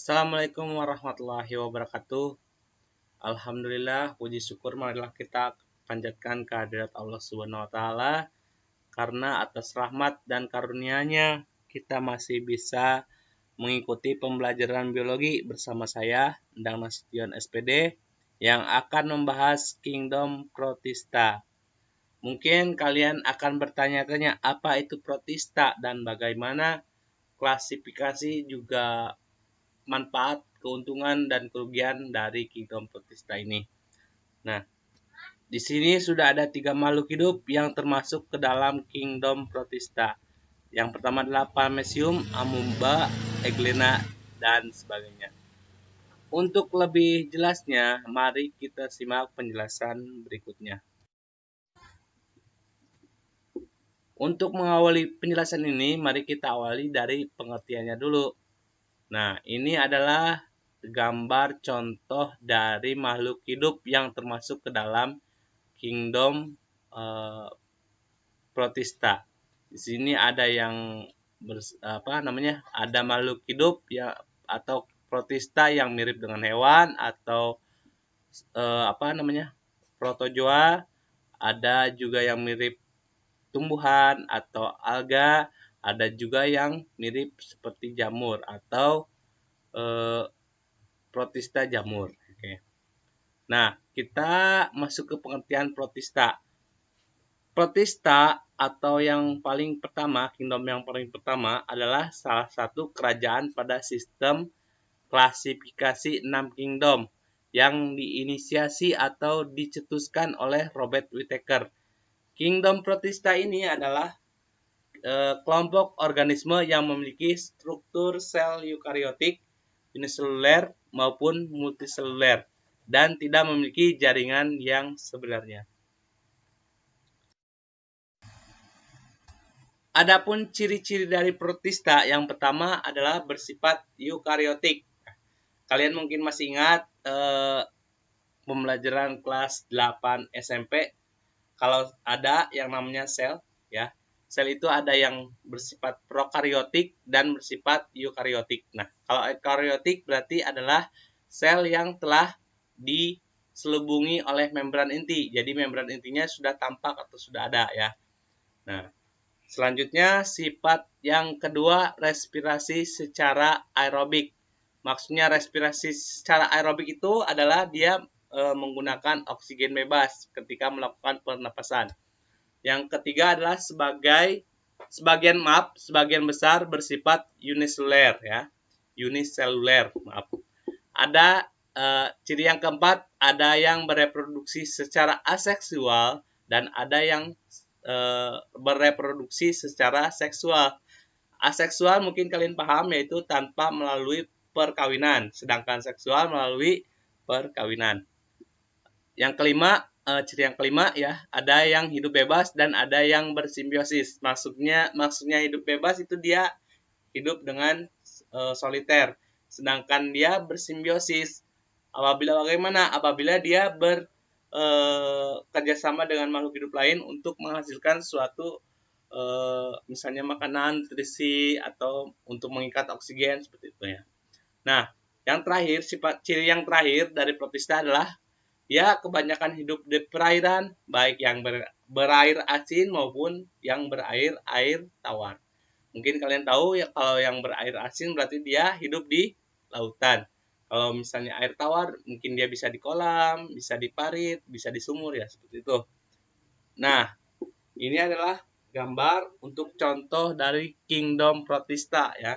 Assalamualaikum warahmatullahi wabarakatuh. Alhamdulillah, puji syukur marilah kita panjatkan kehadirat Allah Subhanahu wa taala karena atas rahmat dan karunia-Nya kita masih bisa mengikuti pembelajaran biologi bersama saya Endang Nasution SPD yang akan membahas Kingdom Protista. Mungkin kalian akan bertanya-tanya apa itu protista dan bagaimana klasifikasi juga manfaat, keuntungan, dan kerugian dari Kingdom Protista ini. Nah, di sini sudah ada 3 makhluk hidup yang termasuk ke dalam Kingdom Protista. Yang pertama adalah Paramecium, Amoeba, Euglena, dan sebagainya. Untuk lebih jelasnya, mari kita simak penjelasan berikutnya. Untuk mengawali penjelasan ini, mari kita awali dari pengertiannya dulu. Nah, ini adalah gambar contoh dari makhluk hidup yang termasuk ke dalam Kingdom Protista. Di sini ada yang ada makhluk hidup ya atau protista yang mirip dengan hewan atau protozoa, ada juga yang mirip tumbuhan atau alga, ada juga yang mirip seperti jamur atau protista jamur. Oke. Nah, kita masuk ke pengertian protista. Protista atau yang paling pertama, kingdom yang paling pertama adalah salah satu kerajaan pada sistem klasifikasi 6 kingdom yang diinisiasi atau dicetuskan oleh Robert Whittaker. Kingdom protista ini adalah kelompok organisme yang memiliki struktur sel eukariotik, uniseluler maupun multiseluler dan tidak memiliki jaringan yang sebenarnya. Adapun ciri-ciri dari protista yang pertama adalah bersifat eukariotik. Kalian mungkin masih ingat pembelajaran kelas 8 SMP kalau ada yang namanya sel ya. Sel itu ada yang bersifat prokariotik dan bersifat eukariotik. Nah, kalau eukariotik berarti adalah sel yang telah diselubungi oleh membran inti. Jadi membran intinya sudah tampak atau sudah ada ya. Nah, selanjutnya sifat yang kedua respirasi secara aerobik. Maksudnya respirasi secara aerobik itu adalah dia menggunakan oksigen bebas ketika melakukan pernapasan. Yang ketiga adalah sebagian besar bersifat uniseluler ya. Uniseluler, maaf. Ada ciri yang keempat, ada yang bereproduksi secara aseksual dan ada yang bereproduksi secara seksual. Aseksual mungkin kalian paham yaitu tanpa melalui perkawinan, sedangkan seksual melalui perkawinan. Yang kelima, ciri yang kelima ya, ada yang hidup bebas dan ada yang bersimbiosis. Maksudnya hidup bebas itu dia hidup dengan soliter, sedangkan dia bersimbiosis. Apabila dia kerjasama dengan makhluk hidup lain untuk menghasilkan suatu misalnya makanan, nutrisi atau untuk mengikat oksigen seperti itu ya. Nah, yang terakhir, ciri yang terakhir dari protista adalah ya kebanyakan hidup di perairan, baik yang berair asin maupun yang air tawar. Mungkin kalian tahu ya kalau yang berair asin berarti dia hidup di lautan. Kalau misalnya air tawar mungkin dia bisa di kolam, bisa di parit, bisa di sumur ya seperti itu. Nah, ini adalah gambar untuk contoh dari Kingdom Protista ya.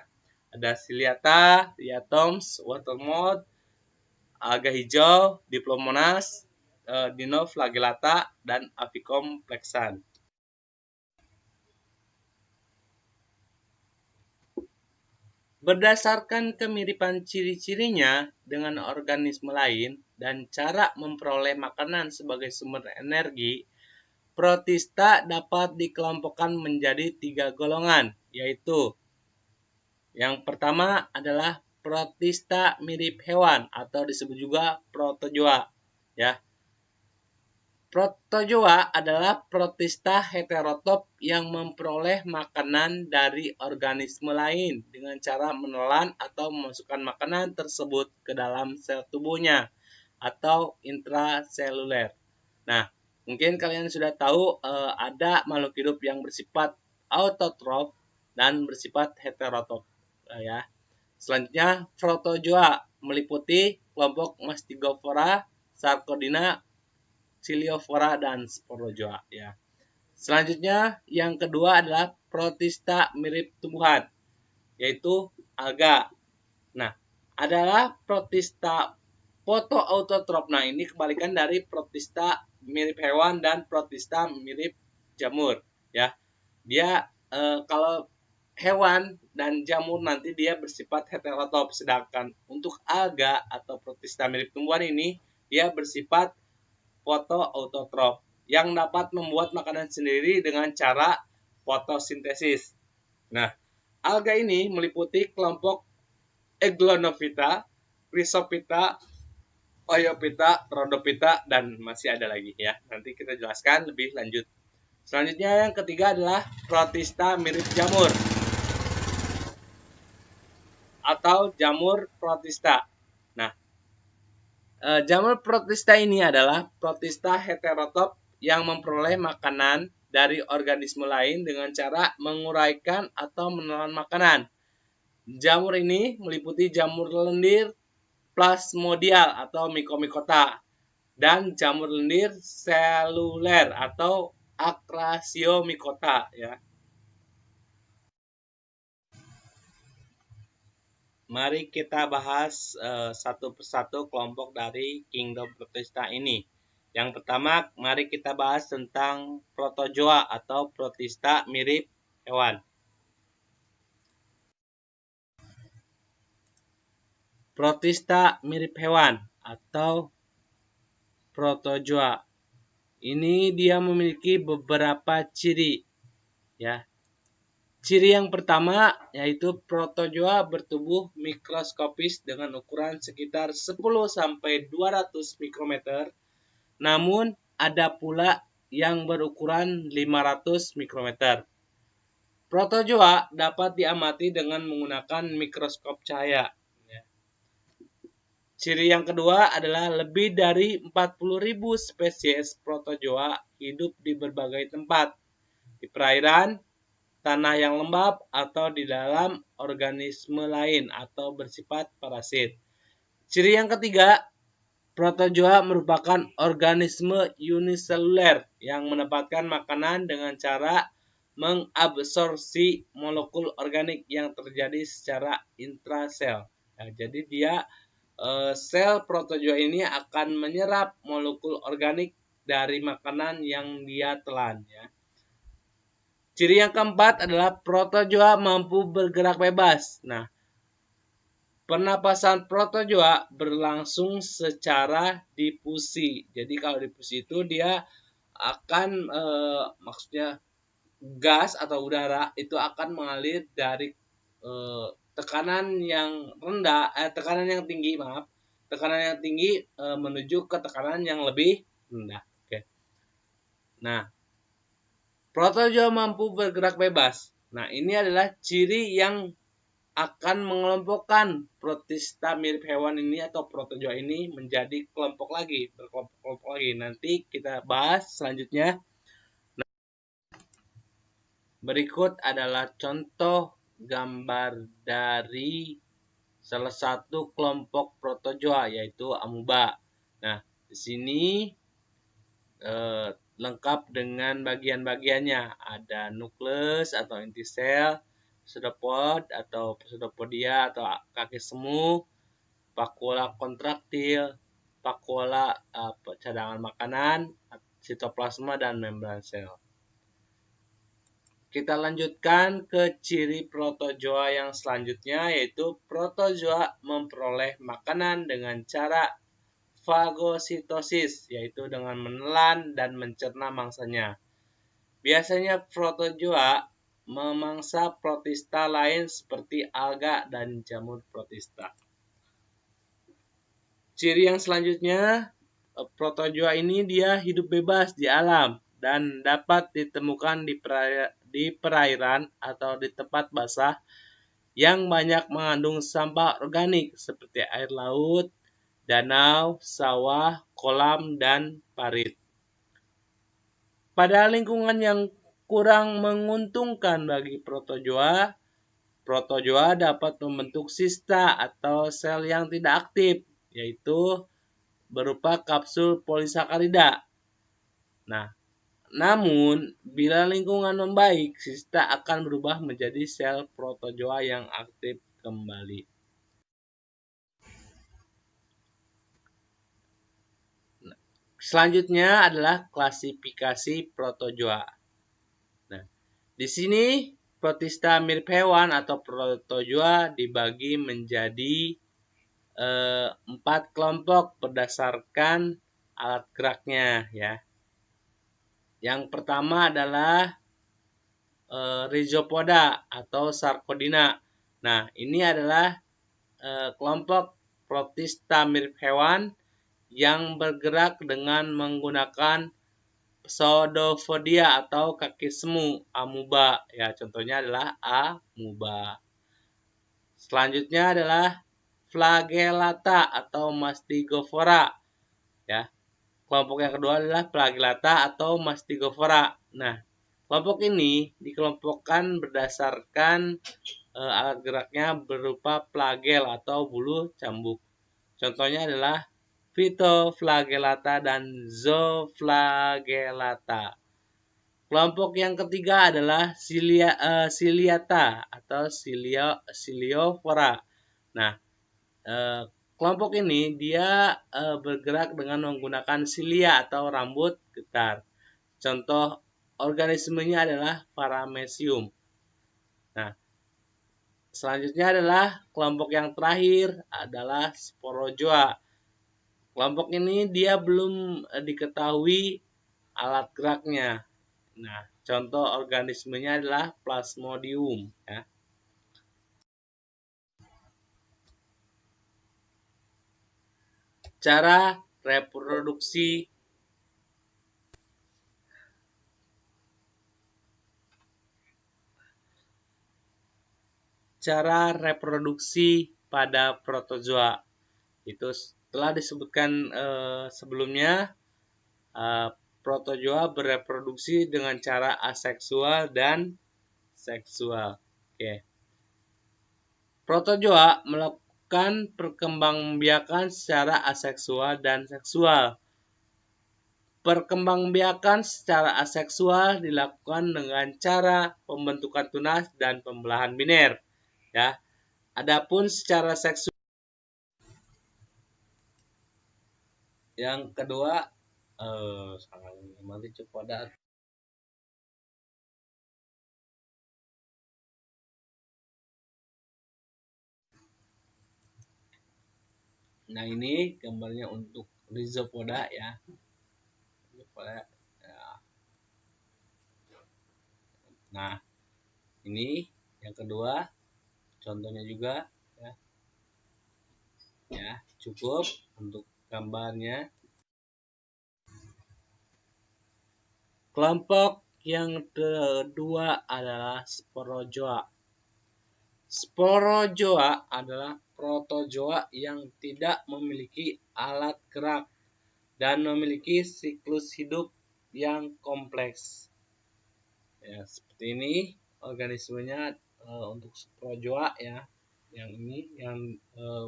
Ada Ciliata, Diatoms, Watermoth, alga hijau, Diplomonas, Dinoflagellata, dan Aphicum plexan. Berdasarkan kemiripan ciri-cirinya dengan organisme lain dan cara memperoleh makanan sebagai sumber energi, protista dapat dikelompokkan menjadi 3 golongan, yaitu yang pertama adalah protista mirip hewan atau disebut juga protozoa, ya. Protozoa adalah protista heterotop yang memperoleh makanan dari organisme lain dengan cara menelan atau memasukkan makanan tersebut ke dalam sel tubuhnya atau intraseluler. Nah, mungkin kalian sudah tahu ada makhluk hidup yang bersifat autotrof dan bersifat heterotop. Ya. Selanjutnya, protozoa meliputi kelompok Mastigophora, Sarcodina, Ciliophora, dan Sporozoa. Ya. Selanjutnya, yang kedua adalah protista mirip tumbuhan, yaitu alga. Nah, adalah protista fotoautotrop. Nah, ini kebalikan dari protista mirip hewan dan protista mirip jamur. Ya, dia kalau hewan dan jamur nanti dia bersifat heterotop, sedangkan untuk alga atau protista mirip tumbuhan ini dia bersifat fotoautotrof yang dapat membuat makanan sendiri dengan cara fotosintesis. Nah, alga ini meliputi kelompok Eglonophyta, Chrysophyta, Oeophyta, Rhodophyta, dan masih ada lagi ya. Nanti kita jelaskan lebih lanjut. Selanjutnya yang ketiga adalah protista mirip jamur atau jamur protista. Nah, jamur protista ini adalah protista heterotop yang memperoleh makanan dari organisme lain dengan cara menguraikan atau menelan makanan. Jamur ini meliputi jamur lendir plasmodial atau mycomycota dan jamur lendir seluler atau Acrasiomycota ya. Mari kita bahas satu persatu kelompok dari kingdom protista ini. Yang pertama, mari kita bahas tentang protozoa atau protista mirip hewan. Protista mirip hewan atau protozoa. Ini dia memiliki beberapa ciri ya. Ciri yang pertama yaitu protozoa bertubuh mikroskopis dengan ukuran sekitar 10-200 mikrometer. Namun ada pula yang berukuran 500 mikrometer. Protozoa dapat diamati dengan menggunakan mikroskop cahaya. Ciri yang kedua adalah lebih dari 40.000 spesies protozoa hidup di berbagai tempat, di perairan, tanah yang lembab, atau di dalam organisme lain atau bersifat parasit. Ciri yang ketiga, protozoa merupakan organisme uniseluler yang mendapatkan makanan dengan cara mengabsorpsi molekul organik yang terjadi secara intrasel. Nah, jadi dia sel protozoa ini akan menyerap molekul organik dari makanan yang dia telan ya. Ciri yang keempat adalah protozoa mampu bergerak bebas. Nah, pernapasan protozoa berlangsung secara difusi. Jadi kalau difusi itu dia akan maksudnya gas atau udara itu akan mengalir dari tekanan yang rendah, tekanan yang tinggi, tekanan yang tinggi menuju ke tekanan yang lebih rendah. Oke. Nah, protozoa mampu bergerak bebas. Nah, ini adalah ciri yang akan mengelompokkan protista mirip hewan ini atau protozoa ini menjadi kelompok lagi, berkelompok lagi. Nanti kita bahas selanjutnya. Nah, berikut adalah contoh gambar dari salah satu kelompok protozoa yaitu amuba. Nah, di sini lengkap dengan bagian-bagiannya. Ada nukleus atau inti sel, pseudopod atau pseudopodia atau kaki semu, vakuola kontraktil, vakuola cadangan makanan, sitoplasma, dan membran sel. Kita lanjutkan ke ciri protozoa yang selanjutnya yaitu protozoa memperoleh makanan dengan cara fagositosis, yaitu dengan menelan dan mencerna mangsanya. Biasanya protozoa memangsa protista lain seperti alga dan jamur protista. Ciri yang selanjutnya, protozoa ini dia hidup bebas di alam dan dapat ditemukan di perairan atau di tempat basah yang banyak mengandung sampah organik seperti air laut, danau, sawah, kolam, dan parit. Pada lingkungan yang kurang menguntungkan bagi protozoa, protozoa dapat membentuk sista atau sel yang tidak aktif, yaitu berupa kapsul polisakarida. Nah, namun bila lingkungan membaik, sista akan berubah menjadi sel protozoa yang aktif kembali. Selanjutnya adalah klasifikasi protozoa. Nah, di sini protista mirip hewan atau protozoa dibagi menjadi 4 kelompok berdasarkan alat geraknya ya. Yang pertama adalah Rhizopoda atau Sarcodina. Nah, ini adalah kelompok protista mirip hewan yang bergerak dengan menggunakan pseudopodia atau kaki semu, amuba. Ya, contohnya adalah amuba. Selanjutnya adalah flagellata atau mastigophora. Ya. Kelompok yang kedua adalah flagellata atau mastigophora. Nah, kelompok ini dikelompokkan berdasarkan alat geraknya berupa flagel atau bulu cambuk. Contohnya adalah Phytoflagellata dan Zooflagellata. Kelompok yang ketiga adalah Ciliata atau Ciliophora. Nah, kelompok ini dia bergerak dengan menggunakan silia atau rambut getar. Contoh organismenya adalah Paramecium. Nah, selanjutnya adalah kelompok yang terakhir adalah Sporozoa. Kelompok ini dia belum diketahui alat geraknya. Nah, contoh organismenya adalah Plasmodium. Ya. Cara reproduksi pada protozoa itu telah disebutkan sebelumnya. Protozoa bereproduksi dengan cara aseksual dan seksual. Oke. Protozoa melakukan perkembangbiakan secara aseksual dan seksual. Perkembangbiakan secara aseksual dilakukan dengan cara pembentukan tunas dan pembelahan biner. Ya. Adapun secara seksual yang kedua Nah, ini gambarnya untuk Rhizopoda ya. Nah, ini yang kedua contohnya juga ya. Ya, cukup untuk gambarnya. Kelompok yang kedua adalah Sporozoa. Sporozoa adalah protozoa yang tidak memiliki alat gerak dan memiliki siklus hidup yang kompleks. Ya, seperti ini organismenya untuk sporozoa ya. Yang ini yang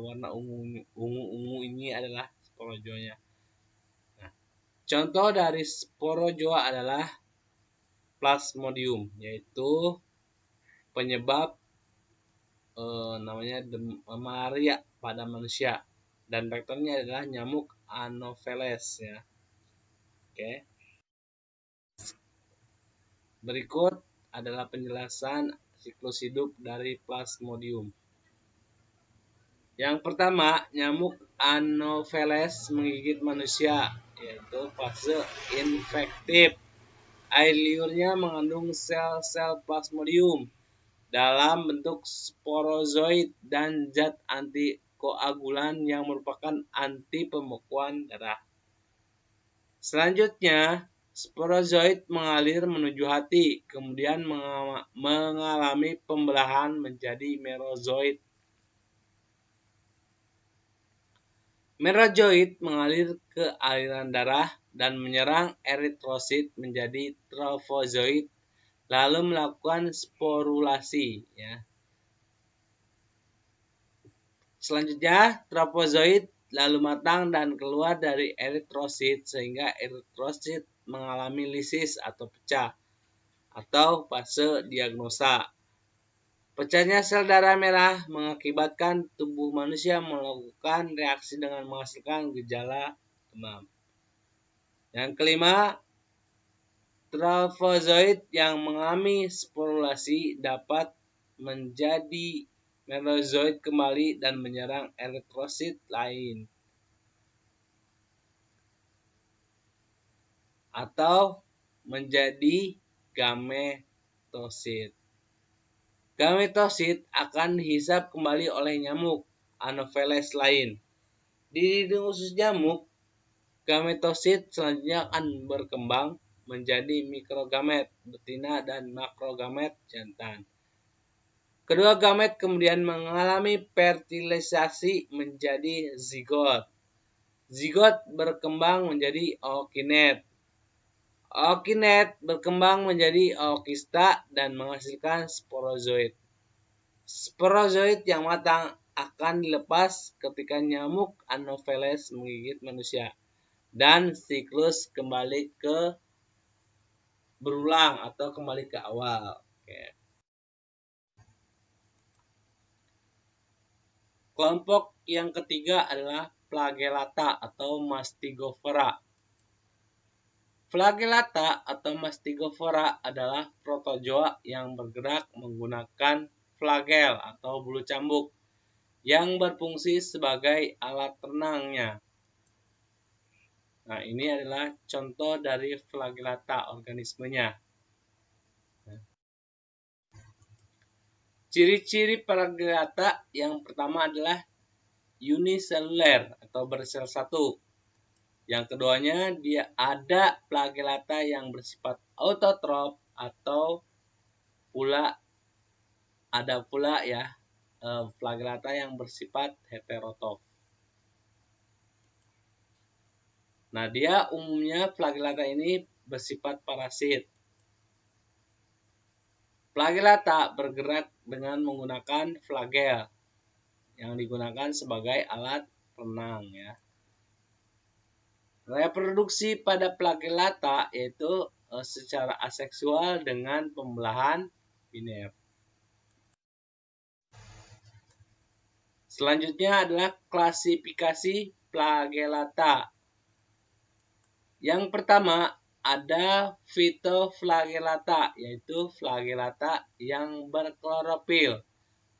warna ungu ini adalah sporozoanya. Nah, contoh dari sporozoa adalah Plasmodium, yaitu penyebab namanya malaria pada manusia, dan vektornya adalah nyamuk Anopheles ya. Oke. Berikut adalah penjelasan siklus hidup dari Plasmodium. Yang pertama, nyamuk Anopheles menggigit manusia, yaitu fase infektif. Air liurnya mengandung sel-sel Plasmodium dalam bentuk sporozoid dan zat antikoagulan yang merupakan anti pembekuan darah. Selanjutnya, sporozoid mengalir menuju hati, kemudian mengalami pembelahan menjadi merozoid. Merozoid mengalir ke aliran darah dan menyerang eritrosit menjadi trofozoid, lalu melakukan sporulasi. Ya. Selanjutnya, trofozoid lalu matang dan keluar dari eritrosit sehingga eritrosit mengalami lisis atau pecah atau fase diagnosa. Pecahnya sel darah merah mengakibatkan tubuh manusia melakukan reaksi dengan menghasilkan gejala demam. Yang kelima, trofozoid yang mengalami sporulasi dapat menjadi merozoid kembali dan menyerang eritrosit lain. Atau menjadi gametosit. Gametosit akan dihisap kembali oleh nyamuk Anopheles lain. Di hidung usus nyamuk, gametosit selanjutnya akan berkembang menjadi mikrogamet betina dan makrogamet jantan. Kedua gamet kemudian mengalami fertilisasi menjadi zigot. Zigot berkembang menjadi ookinet. Ookinet berkembang menjadi ookista dan menghasilkan sporozoid. Sporozoid yang matang akan dilepas ketika nyamuk Anopheles menggigit manusia dan siklus kembali ke berulang atau kembali ke awal. Oke. Kelompok yang ketiga adalah flagellata atau Mastigophora. Flagellata atau Mastigophora adalah protozoa yang bergerak menggunakan flagel atau bulu cambuk yang berfungsi sebagai alat renangnya. Nah, ini adalah contoh dari flagellata organismenya. Ciri-ciri flagellata yang pertama adalah uniseluler atau bersel satu. Yang keduanya, dia ada flagellata yang bersifat autotrof atau ada pula ya flagellata yang bersifat heterotrof. Nah, dia umumnya flagellata ini bersifat parasit. Flagellata bergerak dengan menggunakan flagel yang digunakan sebagai alat renang ya. Reproduksi pada flagellata yaitu secara aseksual dengan pembelahan biner. Selanjutnya adalah klasifikasi flagellata. Yang pertama ada phytoflagellata, yaitu flagellata yang berklorofil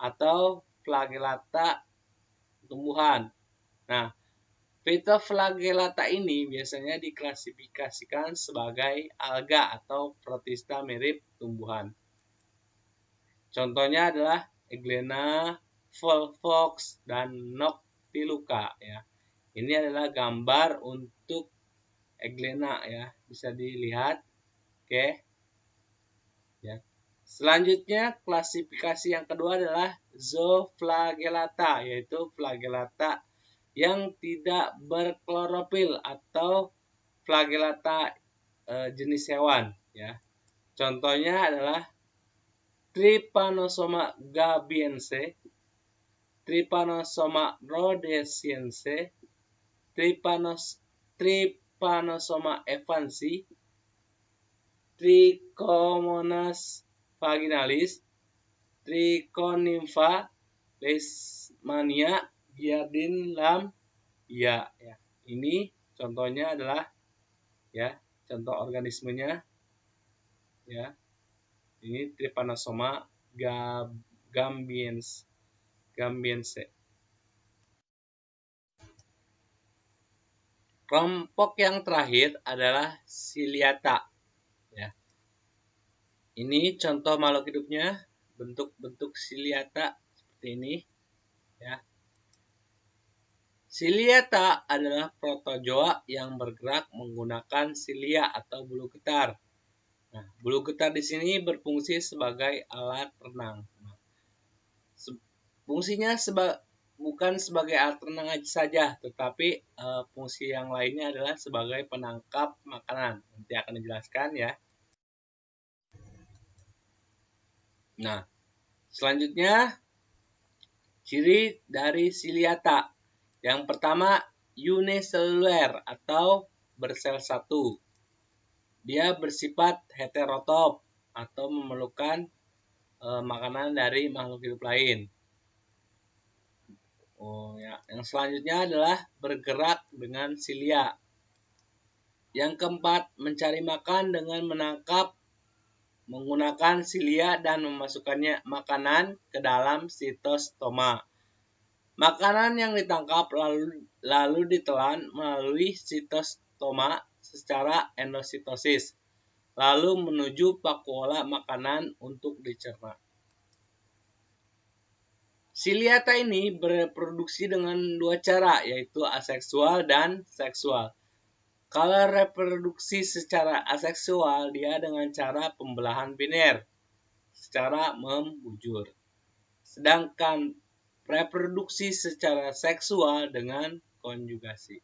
atau flagellata tumbuhan. Nah, phytoflagellata ini biasanya diklasifikasikan sebagai alga atau protista mirip tumbuhan. Contohnya adalah Euglena, Volvox, dan Noctiluca ya. Ini adalah gambar untuk Euglena ya, bisa dilihat. Oke. Ya. Selanjutnya klasifikasi yang kedua adalah zooflagellata, yaitu flagellata yang tidak berklorofil atau flagellata jenis hewan ya. Contohnya adalah Trypanosoma gabiense, Trypanosoma rhodesiense, Trypanosoma evansi, Trichomonas vaginalis, Trichonympha, Leishmania, Giardin lam ya. Ini contohnya adalah ya, contoh organismenya ya. Ini Trypanosoma gambiense. Kelompok yang terakhir adalah Ciliata ya. Ini contoh makhluk hidupnya, bentuk-bentuk Ciliata seperti ini ya. Ciliata adalah protozoa yang bergerak menggunakan silia atau bulu getar. Nah, bulu getar di sini berfungsi sebagai alat renang. Nah, fungsinya bukan sebagai alat renang saja, tetapi fungsi yang lainnya adalah sebagai penangkap makanan. Nanti akan dijelaskan ya. Nah, selanjutnya ciri dari Ciliata. Yang pertama, uniseluler atau bersel satu. Dia bersifat heterotop atau memerlukan makanan dari makhluk hidup lain. Yang selanjutnya adalah bergerak dengan silia. Yang keempat, mencari makan dengan menangkap menggunakan silia dan memasukkannya makanan ke dalam sitostoma. Makanan yang ditangkap lalu ditelan melalui sitostoma secara endositosis, lalu menuju vakuola makanan untuk dicerna. Ciliata ini bereproduksi dengan dua cara, yaitu aseksual dan seksual. Kalau reproduksi secara aseksual, dia dengan cara pembelahan biner secara membujur. Sedangkan reproduksi secara seksual dengan konjugasi.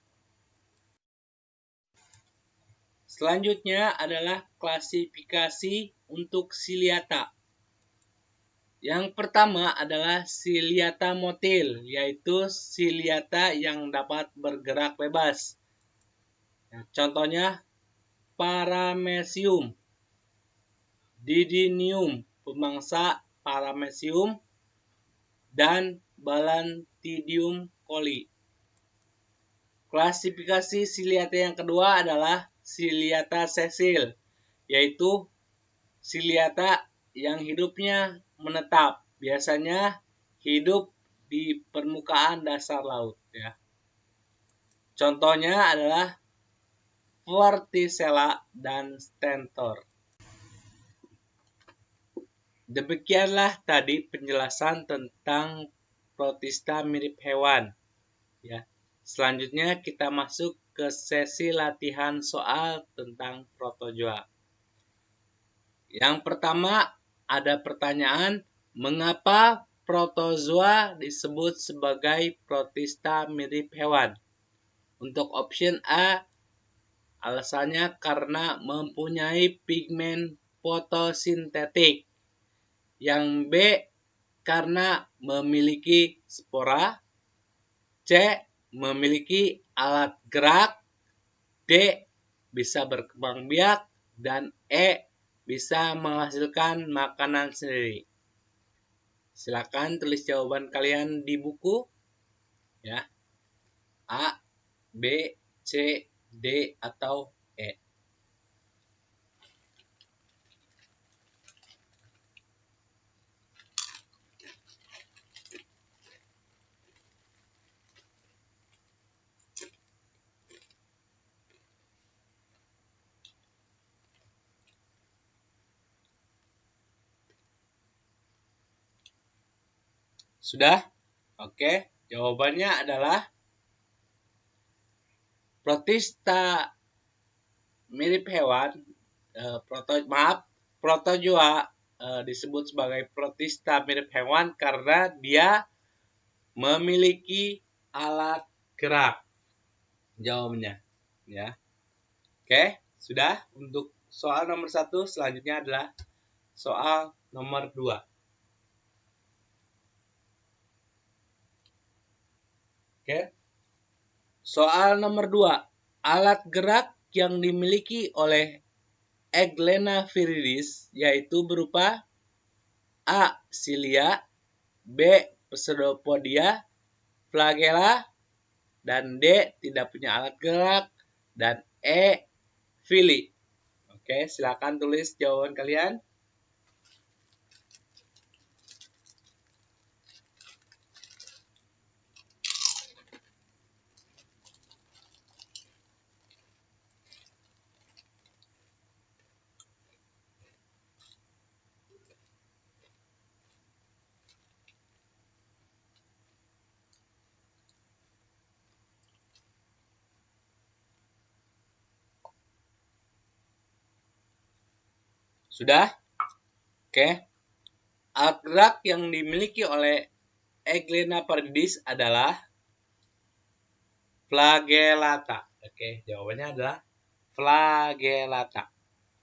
Selanjutnya adalah klasifikasi untuk Ciliata. Yang pertama adalah Ciliata motil, yaitu Ciliata yang dapat bergerak bebas. Contohnya Paramecium, Didinium, pemangsa Paramecium, dan Balantidium coli. Klasifikasi Ciliata yang kedua adalah Ciliata sessil, yaitu Ciliata yang hidupnya menetap, biasanya hidup di permukaan dasar laut. Ya. Contohnya adalah Vorticella dan Stentor. Demikianlah tadi penjelasan tentang protista mirip hewan. Ya. Selanjutnya kita masuk ke sesi latihan soal tentang protozoa. Yang pertama ada pertanyaan, mengapa protozoa disebut sebagai protista mirip hewan? Untuk option A, alasannya karena mempunyai pigmen fotosintetik. Yang B, karena memiliki spora. C, memiliki alat gerak. D, bisa berkembang biak. Dan E, bisa menghasilkan makanan sendiri. Silakan tulis jawaban kalian di buku. Ya. A, B, C, D, atau E. Sudah? Oke, jawabannya adalah protista mirip hewan, protozoa disebut sebagai protista mirip hewan karena dia memiliki alat gerak. Jawabannya, ya. Oke, sudah untuk soal nomor 1, selanjutnya adalah soal nomor 2. Oke. Soal nomor 2. Alat gerak yang dimiliki oleh Eglena viridis yaitu berupa A. Cilia, B. Pseudopodia, flagella, dan D. Tidak punya alat gerak, dan E. Villi. Oke, silakan tulis jawaban kalian. Sudah? Oke. Alat gerak yang dimiliki oleh Eglena viridis adalah flagellata. Oke, jawabannya adalah flagellata.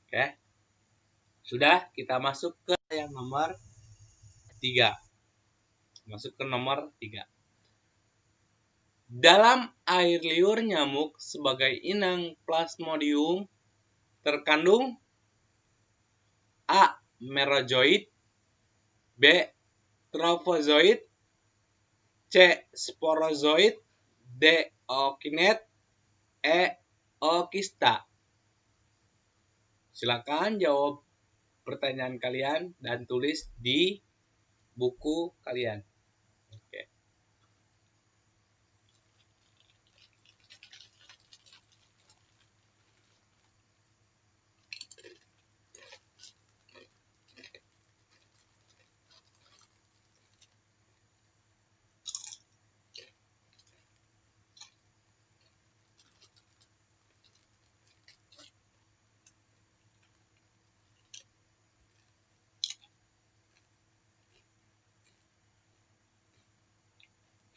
Oke. Sudah, kita masuk ke yang nomor 3. Masuk ke nomor 3. Dalam air liur nyamuk sebagai inang Plasmodium terkandung A. Merozoit, B. Trophozoit, C. Sporozoit, D. Ookinet, E. Ookista. Silakan jawab pertanyaan kalian dan tulis di buku kalian. Oke.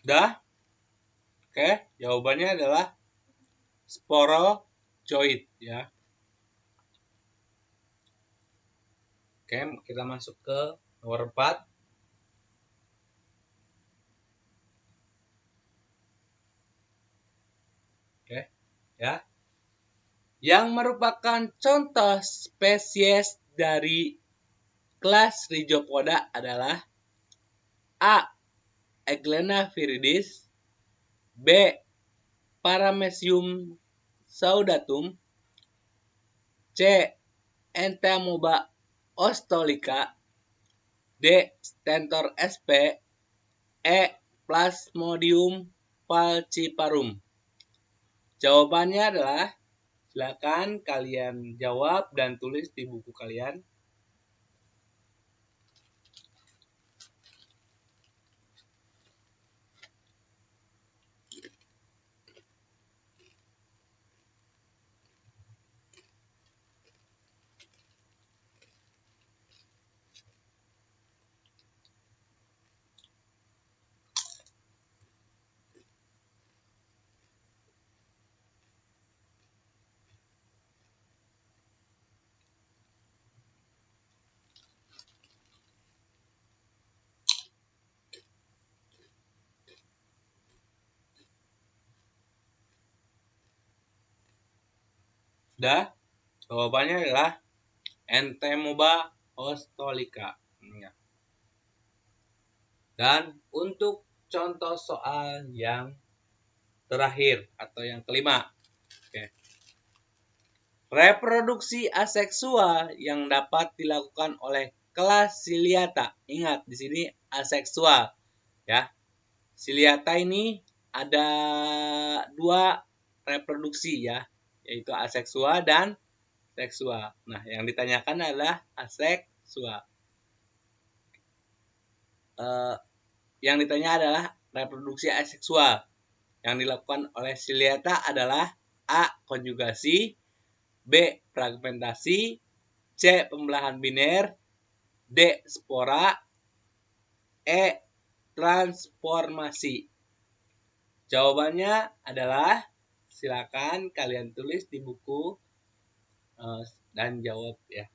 Sudah? Oke, jawabannya adalah sporozoit ya. Oke, kita masuk ke nomor 4. Oke, ya. Yang merupakan contoh spesies dari kelas Rhizopoda adalah A. Eglena viridis, B. Paramecium caudatum, C. Entamoeba ostolica, D. Stentor sp, E. Plasmodium falciparum. Jawabannya adalah, silakan kalian jawab dan tulis di buku kalian. Sudah? Jawabannya adalah Entamoeba ostolica. Dan untuk contoh soal yang terakhir atau yang kelima. Oke. Reproduksi aseksual yang dapat dilakukan oleh kelas Ciliata. Ingat, di sini aseksual ya. Ciliata ini ada 2 reproduksi ya, yaitu aseksual dan seksual. Nah, yang ditanyakan adalah aseksual. Yang ditanya adalah reproduksi aseksual yang dilakukan oleh Ciliata adalah A. Konjugasi, B. Fragmentasi, C. Pembelahan biner, D. Spora, E. Transformasi. Jawabannya adalah, silakan kalian tulis di buku dan jawab ya.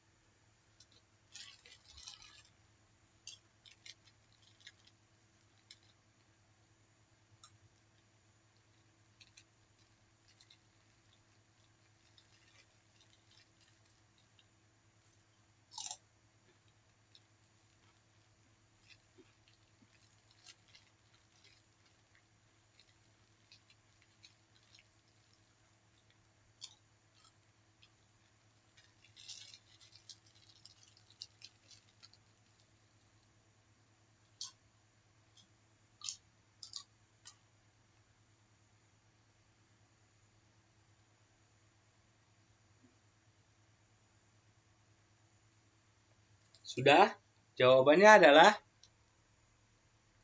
Sudah? Jawabannya adalah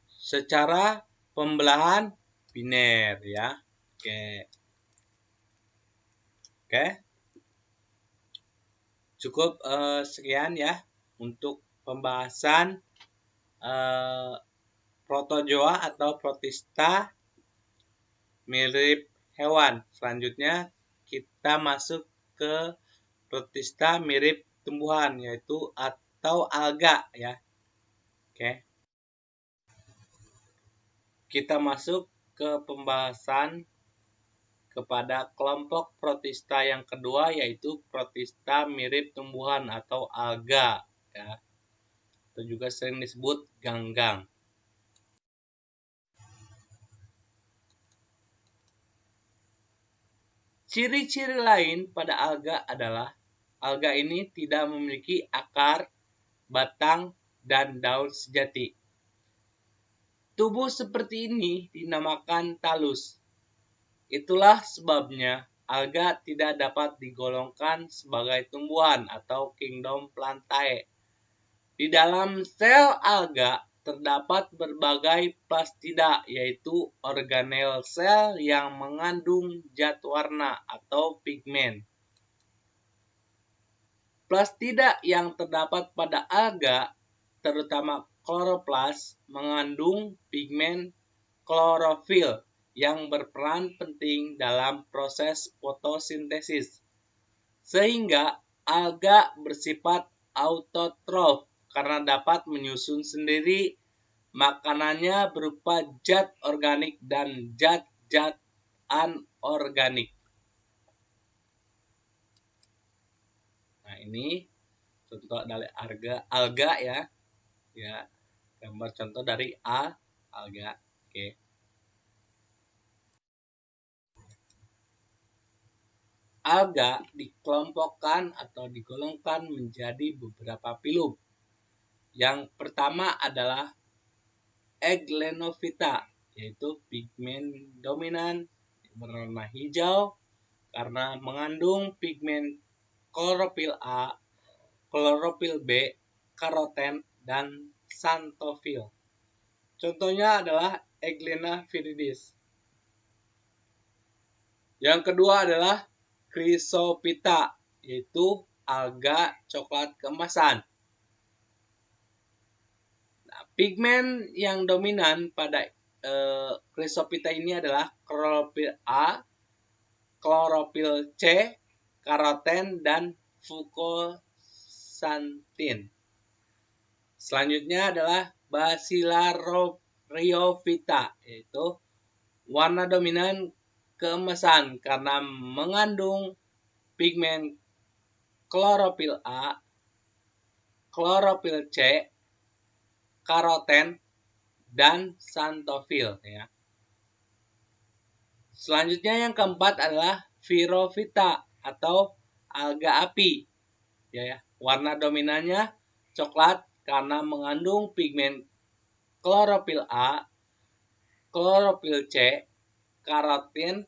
secara pembelahan biner ya. Oke. Cukup sekian ya untuk pembahasan protozoa atau protista mirip hewan. Selanjutnya kita masuk ke protista mirip tumbuhan, yaitu atau alga ya. Oke. Kita masuk ke pembahasan kepada kelompok protista yang kedua, yaitu protista mirip tumbuhan atau alga ya. Atau juga sering disebut ganggang. Ciri-ciri lain pada alga adalah alga ini tidak memiliki akar, batang, dan daun sejati. Tubuh seperti ini dinamakan talus. Itulah sebabnya alga tidak dapat digolongkan sebagai tumbuhan atau kingdom Plantae. Di dalam sel alga terdapat berbagai plastida, yaitu organel sel yang mengandung zat warna atau pigmen. Plastida yang terdapat pada alga, terutama kloroplas, mengandung pigmen klorofil yang berperan penting dalam proses fotosintesis. Sehingga alga bersifat autotrof karena dapat menyusun sendiri makanannya berupa zat organik dan zat-zat anorganik. Nah, ini contoh dari alga ya. Ya, gambar contoh dari alga. Oke. Alga dikelompokkan atau digolongkan menjadi beberapa filum. Yang pertama adalah Eglenophyta, yaitu pigmen dominan berwarna hijau karena mengandung pigmen klorofil A, klorofil B, karoten, dan xanthofil. Contohnya adalah Eglena viridis. Yang kedua adalah Chrysophyta, yaitu alga coklat keemasan. Nah, pigmen yang dominan pada Chrysophyta ini adalah klorofil A, klorofil C, karoten, dan fucoxanthin. Selanjutnya adalah Basilarophyta, yaitu warna dominan keemasan karena mengandung pigmen klorofil A, klorofil C, karoten, dan xanthofil ya. Selanjutnya yang keempat adalah Virophyta atau alga api ya. Warna dominannya coklat karena mengandung pigmen klorofil A, klorofil C, karoten,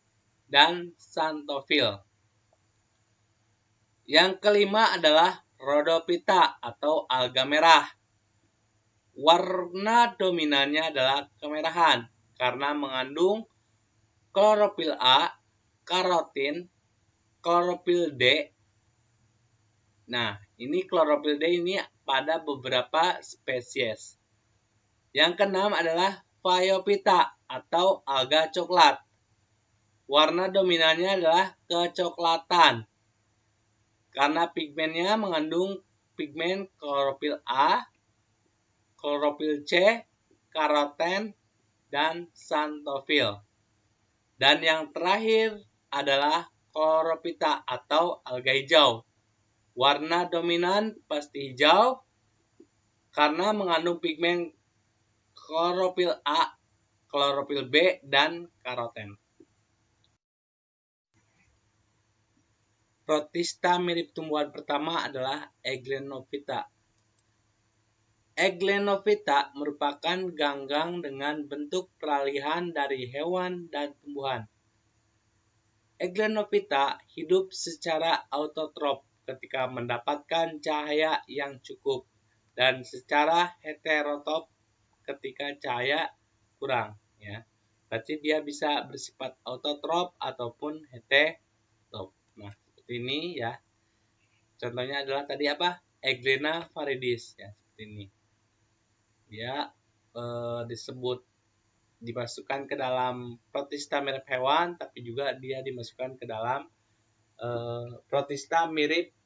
dan xanthofil. Yang kelima adalah Rhodophyta atau alga merah. Warna dominannya adalah kemerahan karena mengandung klorofil A, karotin, klorofil D. Nah, ini klorofil D ini pada beberapa spesies. Yang keenam adalah Phaeophyta atau alga coklat. Warna dominannya adalah kecoklatan karena pigmennya mengandung pigmen klorofil A, klorofil C, karoten, dan xanthofil. Dan yang terakhir adalah Chlorophyta atau alga hijau. Warna dominan pasti hijau karena mengandung pigmen klorofil A, klorofil B, dan karoten. Protista mirip tumbuhan pertama adalah Eglenophyta. Eglenophyta merupakan ganggang dengan bentuk peralihan dari hewan dan tumbuhan. Eglenophyta hidup secara autotrof ketika mendapatkan cahaya yang cukup dan secara heterotrof ketika cahaya kurang ya. Berarti dia bisa bersifat autotrof ataupun heterotrof. Nah, seperti ini ya. Contohnya adalah tadi apa? Eglena viridis ya, seperti ini. Dia dimasukkan ke dalam protista mirip hewan, tapi juga dia dimasukkan ke dalam protista mirip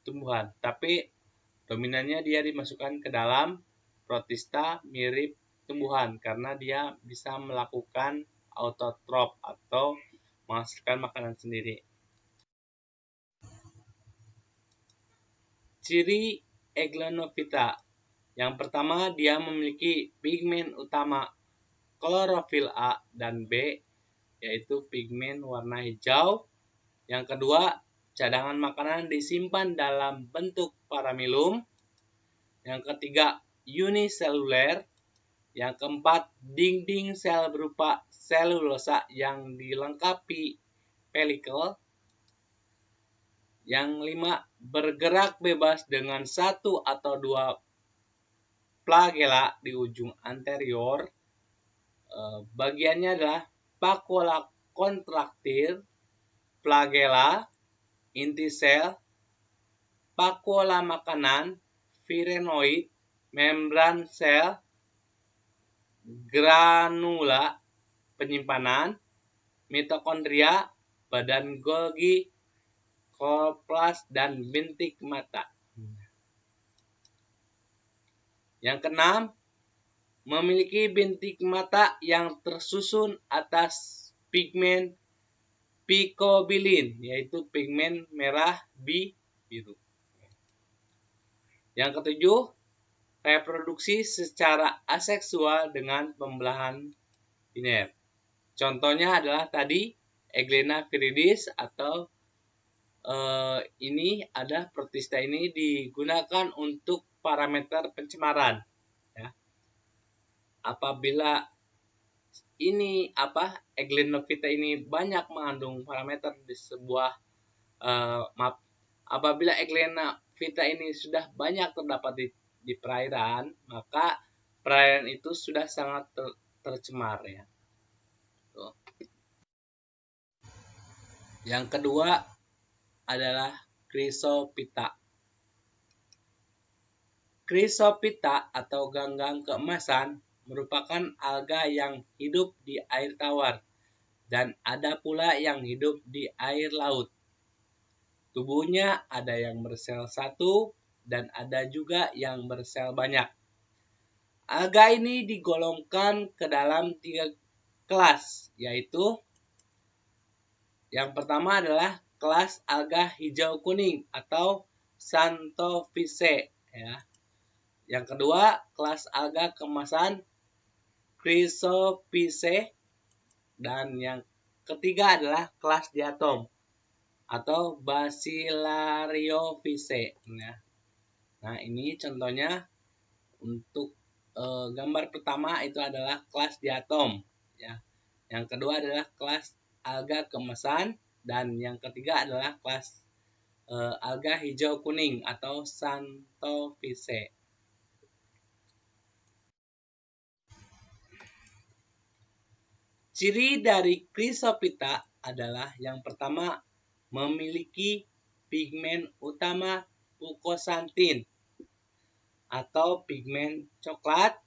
tumbuhan. Tapi dominannya dia dimasukkan ke dalam protista mirip tumbuhan karena dia bisa melakukan autotrop atau menghasilkan makanan sendiri. Ciri Eglonophyta. Yang pertama, dia memiliki pigmen utama klorofil A dan B, yaitu pigmen warna hijau. Yang kedua, cadangan makanan disimpan dalam bentuk paramilum. Yang ketiga, uniseluler. Yang keempat, dinding sel berupa selulosa yang dilengkapi pelikel. Yang lima, bergerak bebas dengan satu atau dua flagela di ujung anterior. Bagiannya adalah vakuola kontraktil, flagela, inti sel, vakuola makanan, firenoid, membran sel, granula penyimpanan, mitokondria, badan Golgi, kloroplas, dan bintik mata. Yang keenam, memiliki bintik mata yang tersusun atas pigmen phycobilin, yaitu pigmen merah biru. Yang ketujuh, reproduksi secara aseksual dengan pembelahan biner. Contohnya adalah tadi Eglena viridis atau ini ada protista ini digunakan untuk parameter pencemaran. Ya. Apabila ini Eglonophyta ini banyak mengandung parameter di sebuah apabila Eglonophyta ini sudah banyak terdapat di perairan, maka perairan itu sudah sangat tercemar ya. Tuh. Yang kedua adalah Chrysophyta. Chrysophyta atau ganggang keemasan merupakan alga yang hidup di air tawar dan ada pula yang hidup di air laut. Tubuhnya ada yang bersel satu dan ada juga yang bersel banyak. Alga ini digolongkan ke dalam 3 kelas, yaitu yang pertama adalah kelas alga hijau kuning atau Xanthophyceae ya. Yang kedua, kelas alga kemasan Chrysophyceae, dan yang ketiga adalah kelas diatom atau Bacillariophyceae ya. Nah, ini contohnya untuk gambar pertama itu adalah kelas diatom ya. Yang kedua adalah kelas alga kemasan. Dan yang ketiga adalah kelas alga hijau kuning atau Xanthophyceae. Ciri dari Chrysophyta adalah yang pertama memiliki pigmen utama fukosantin atau pigmen coklat,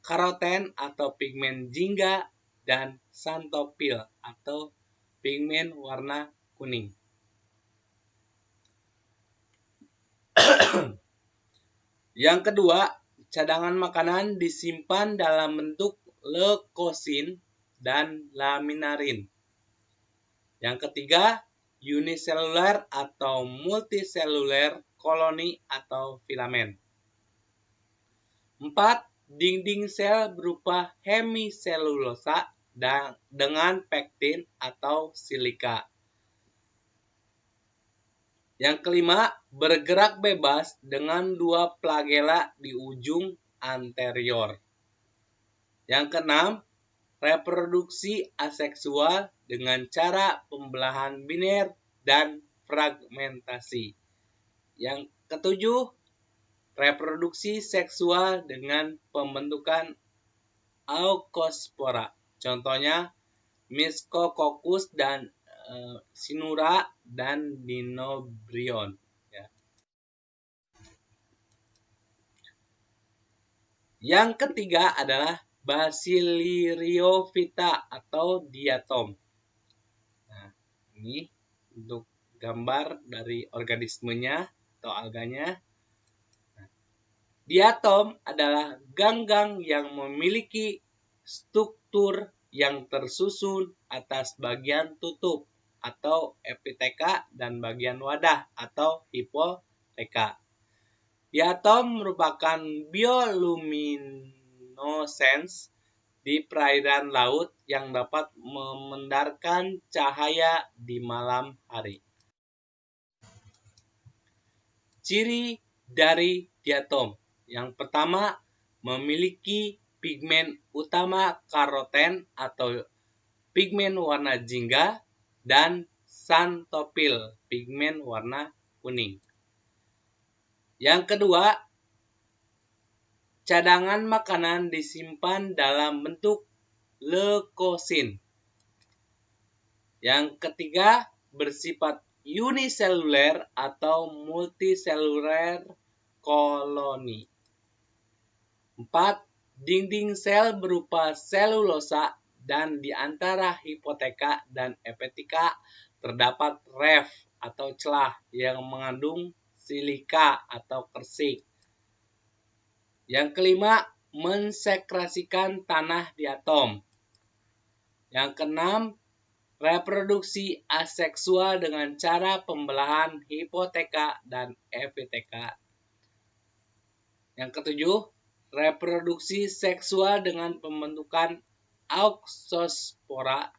karoten atau pigmen jingga, dan xanthophyll atau pigmen warna kuning. Yang kedua, cadangan makanan disimpan dalam bentuk leukosin dan laminarin. Yang ketiga, uniseluler atau multiseluler koloni atau filamen. 4. Dinding sel berupa hemiselulosa dengan pektin atau silika. Yang kelima, bergerak bebas dengan 2 flagela di ujung anterior. Yang keenam, reproduksi aseksual dengan cara pembelahan biner dan fragmentasi. Yang ketujuh, reproduksi seksual dengan pembentukan aukospora. Contohnya Mycococcus dan Sinura dan Dinobrion. Ya. Yang ketiga adalah Basilisophyta atau diatom. Nah, ini untuk gambar dari organismenya atau alganya. Nah, diatom adalah gang-gang yang memiliki struktur yang tersusun atas bagian tutup atau epiteka dan bagian wadah atau hipoteka. Diatom merupakan bioluminescens di perairan laut yang dapat memandarkan cahaya di malam hari. Ciri dari diatom. Yang pertama, memiliki pigmen utama karoten atau pigmen warna jingga dan xanthophyll, pigmen warna kuning. Yang kedua, cadangan makanan disimpan dalam bentuk leukosin. Yang ketiga, bersifat uniseluler atau multiseluler koloni. 4. Dinding sel berupa selulosa dan di antara hipoteka dan epiteka terdapat ref atau celah yang mengandung silika atau kersik. Yang kelima, mensekresikan tanah diatom. Yang keenam, reproduksi aseksual dengan cara pembelahan hipoteka dan epiteka. Yang ketujuh, reproduksi seksual dengan pembentukan auxospora.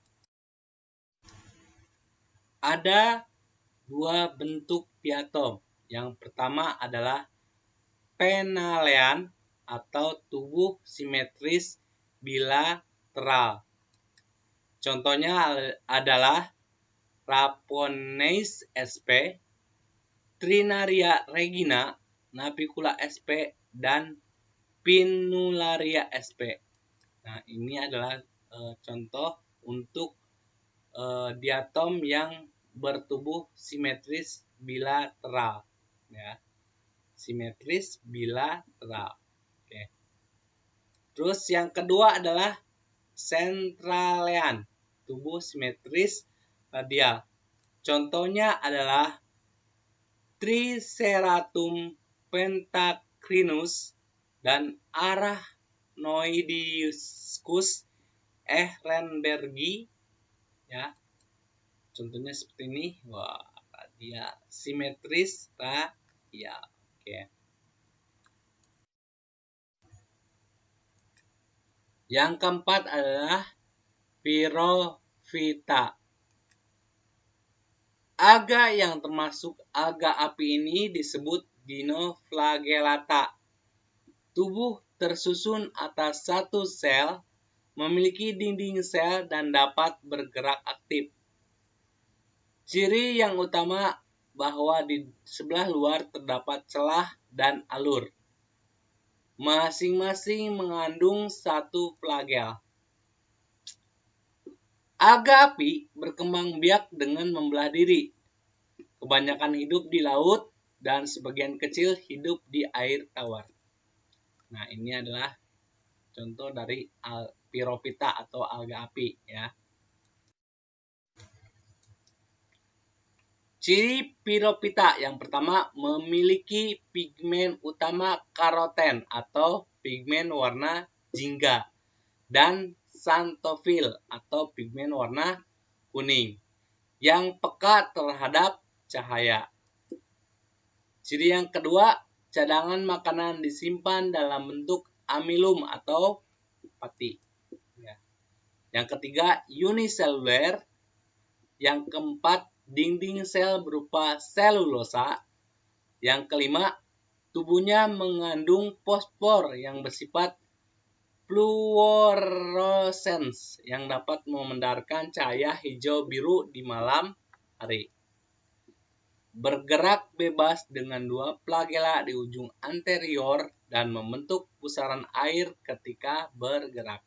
Ada dua bentuk diatom. Yang pertama adalah penalean atau tubuh simetris bilateral. Contohnya adalah Raponeis sp, Trinaria regina, Navicula sp, dan Pinularia sp. Nah, ini adalah contoh untuk diatom yang bertubuh simetris bilateral. Ya. Simetris bilateral. Oke. Terus yang kedua adalah centralean, tubuh simetris radial. Contohnya adalah Triceratum pentacrinus dan Arachnoidiscus ehrenbergii. Ya. Contohnya seperti ini. Wah, dia simetris radial. Oke. Yang keempat adalah Pyrophyta. Alga yang termasuk alga api ini disebut Dinoflagellata. Tubuh tersusun atas satu sel, memiliki dinding sel dan dapat bergerak aktif. Ciri yang utama bahwa di sebelah luar terdapat celah dan alur. Masing-masing mengandung satu flagel. Alga api berkembang biak dengan membelah diri. Kebanyakan hidup di laut dan sebagian kecil hidup di air tawar. Nah, ini adalah contoh dari Pyrophyta atau alga api, ya. Ciri Pyrophyta yang pertama, memiliki pigmen utama karoten atau pigmen warna jingga dan xanthophyll atau pigmen warna kuning yang peka terhadap cahaya. Ciri yang kedua, cadangan makanan disimpan dalam bentuk amilum atau pati. Yang ketiga, uniseluler. Yang keempat, dinding sel berupa selulosa. Yang kelima, tubuhnya mengandung fosfor yang bersifat fluorescens yang dapat memandarkan cahaya hijau biru di malam hari. Bergerak bebas dengan dua flagela di ujung anterior dan membentuk pusaran air ketika bergerak.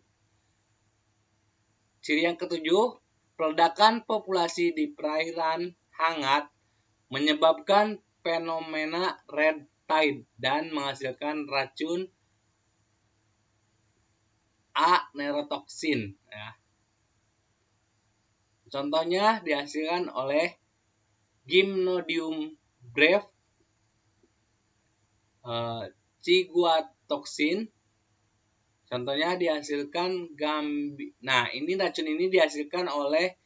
Ciri yang ketujuh, Peledakan populasi di perairan hangat menyebabkan fenomena red tide dan menghasilkan racun neurotoxin. Ya. Contohnya dihasilkan oleh Gymnodium breve, ciguatoxin. Contohnya dihasilkan ini racun ini dihasilkan oleh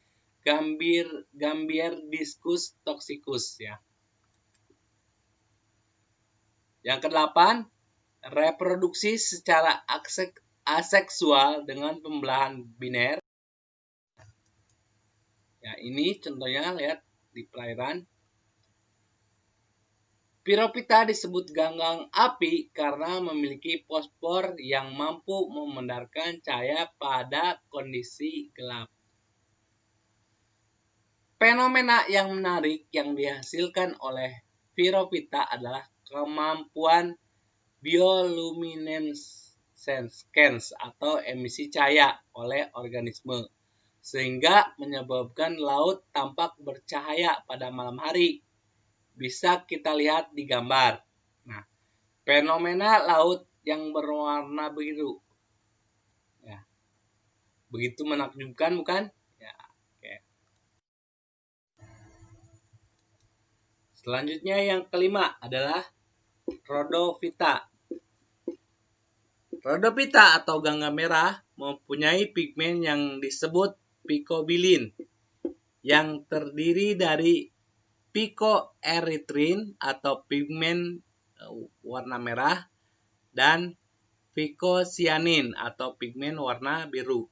Gamberdiscus toxicus ya. Yang ke-8, reproduksi secara aseksual dengan pembelahan biner. Ya, ini contohnya lihat di perairan. Piropita disebut ganggang api karena memiliki fosfor yang mampu memandarkan cahaya pada kondisi gelap. Fenomena yang menarik yang dihasilkan oleh piropita adalah kemampuan bioluminescence atau emisi cahaya oleh organisme, sehingga menyebabkan laut tampak bercahaya pada malam hari. Bisa kita lihat di gambar. Nah, fenomena laut yang berwarna biru. Ya. Begitu menakjubkan, bukan? Ya, oke. Selanjutnya yang kelima adalah rhodophyta. Rhodophyta atau gangga merah mempunyai pigmen yang disebut picobilin yang terdiri dari picoerythrin atau pigmen warna merah dan phycocyanin atau pigmen warna biru.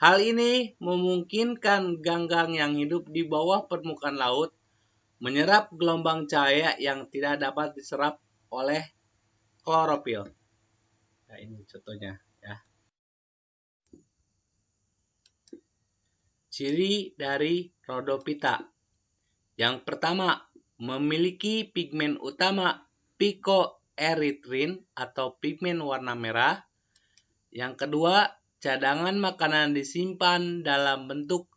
Hal ini memungkinkan ganggang yang hidup di bawah permukaan laut menyerap gelombang cahaya yang tidak dapat diserap oleh klorofil. Nah, ini contohnya ya. Ciri dari rhodophyta. Yang pertama, memiliki pigmen utama picoerythrin atau pigmen warna merah. Yang kedua, cadangan makanan disimpan dalam bentuk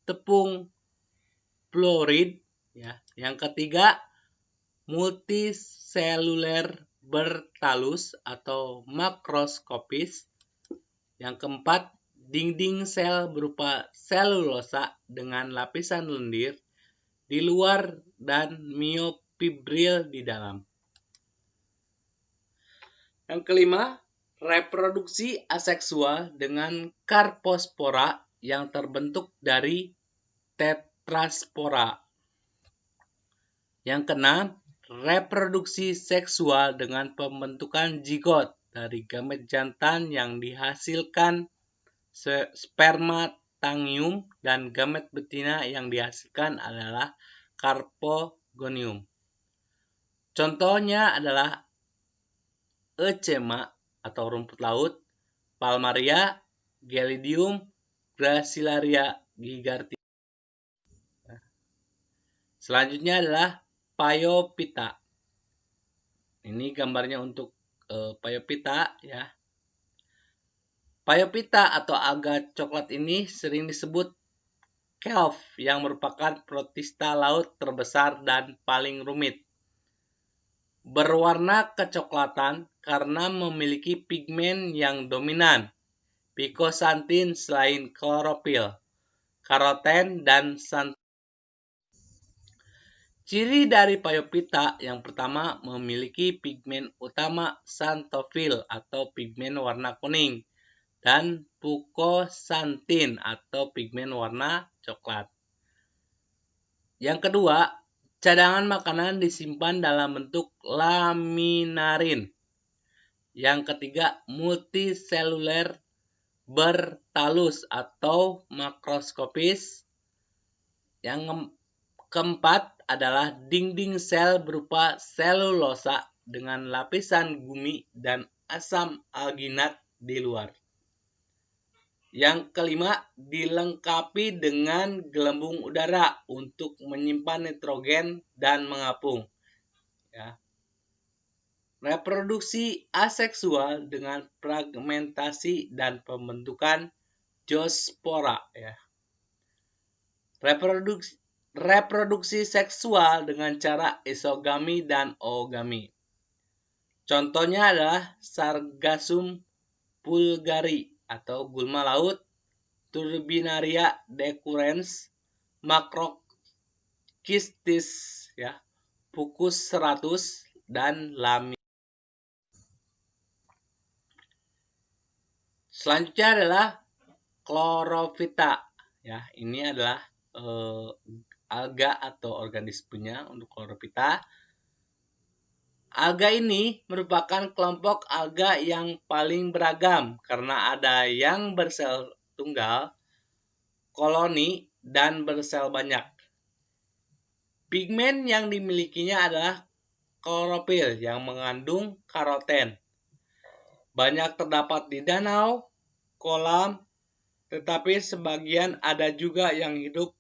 tepung fluorid. Ya. Yang ketiga, multiseluler bertalus atau makroskopis. Yang keempat, dinding sel berupa selulosa dengan lapisan lendir di luar dan myofibril di dalam. Yang kelima, reproduksi aseksual dengan karpospora yang terbentuk dari tetraspora. Yang keenam, reproduksi seksual dengan pembentukan zigot dari gamet jantan yang dihasilkan spermatangium dan gamet betina yang dihasilkan adalah carpogonium. Contohnya adalah Echema atau rumput laut, Palmaria, Gelidium, Gracilaria gigartia. Selanjutnya adalah Phaeophyta. Ini gambarnya untuk Phaeophyta ya. Phaeophyta atau alga coklat ini sering disebut kelp yang merupakan protista laut terbesar dan paling rumit. Berwarna kecoklatan karena memiliki pigmen yang dominan, picosantin selain klorofil, karoten, dan santin. Ciri dari Phaeophyta yang pertama memiliki pigmen utama xanthophyll atau pigmen warna kuning dan fucosantin atau pigmen warna coklat. Yang kedua, cadangan makanan disimpan dalam bentuk laminarin. Yang ketiga, multiseluler bertalus atau makroskopis. Yang keempat adalah dinding sel berupa selulosa dengan lapisan gumi dan asam alginat di luar. Yang kelima, dilengkapi dengan gelembung udara untuk menyimpan nitrogen dan mengapung. Ya. Reproduksi aseksual dengan fragmentasi dan pembentukan zoospora. Ya. Reproduksi seksual dengan cara isogami dan oogami. Contohnya adalah Sargassum pulgari atau gulma laut, Turbinaria decurrens, Macrokystis, ya, Fucus 100, dan Lami. Selanjutnya adalah Chlorophyta. Ya, ini adalah alga atau organismenya untuk Chlorophyta. Alga ini merupakan kelompok alga yang paling beragam karena ada yang bersel tunggal, koloni, dan bersel banyak. Pigmen yang dimilikinya adalah klorofil yang mengandung karoten. Banyak terdapat di danau, kolam, tetapi sebagian ada juga yang hidup.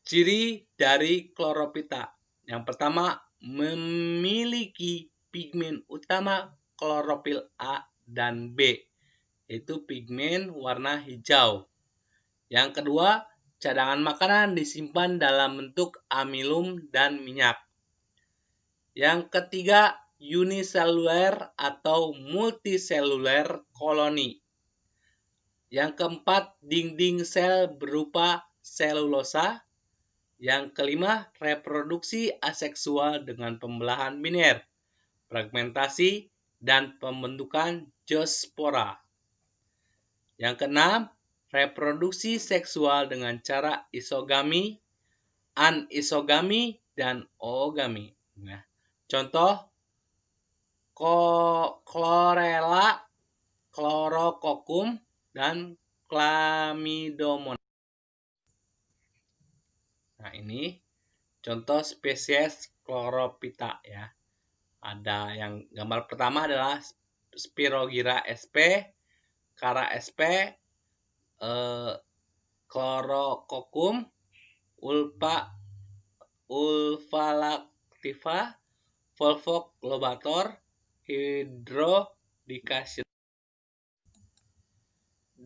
Ciri dari Chlorophyta. Yang pertama, memiliki pigmen utama klorofil A dan B, yaitu pigmen warna hijau. Yang kedua, cadangan makanan disimpan dalam bentuk amilum dan minyak. Yang ketiga, uniseluler atau multiseluler koloni. Yang keempat, dinding sel berupa selulosa. Yang kelima, reproduksi aseksual dengan pembelahan biner, fragmentasi, dan pembentukan zoospora. Yang keenam, reproduksi seksual dengan cara isogami, anisogami, dan oogami. Nah, contoh Chlorella, Chlorococcum, dan Chlamydomonas. Nah, ini contoh spesies Chlorophyta, ya. Ada yang gambar pertama adalah Spirogyra sp, Chara sp, Chlorococcum, Ulvalactiva, Volvoclobator, Hydrodicacia.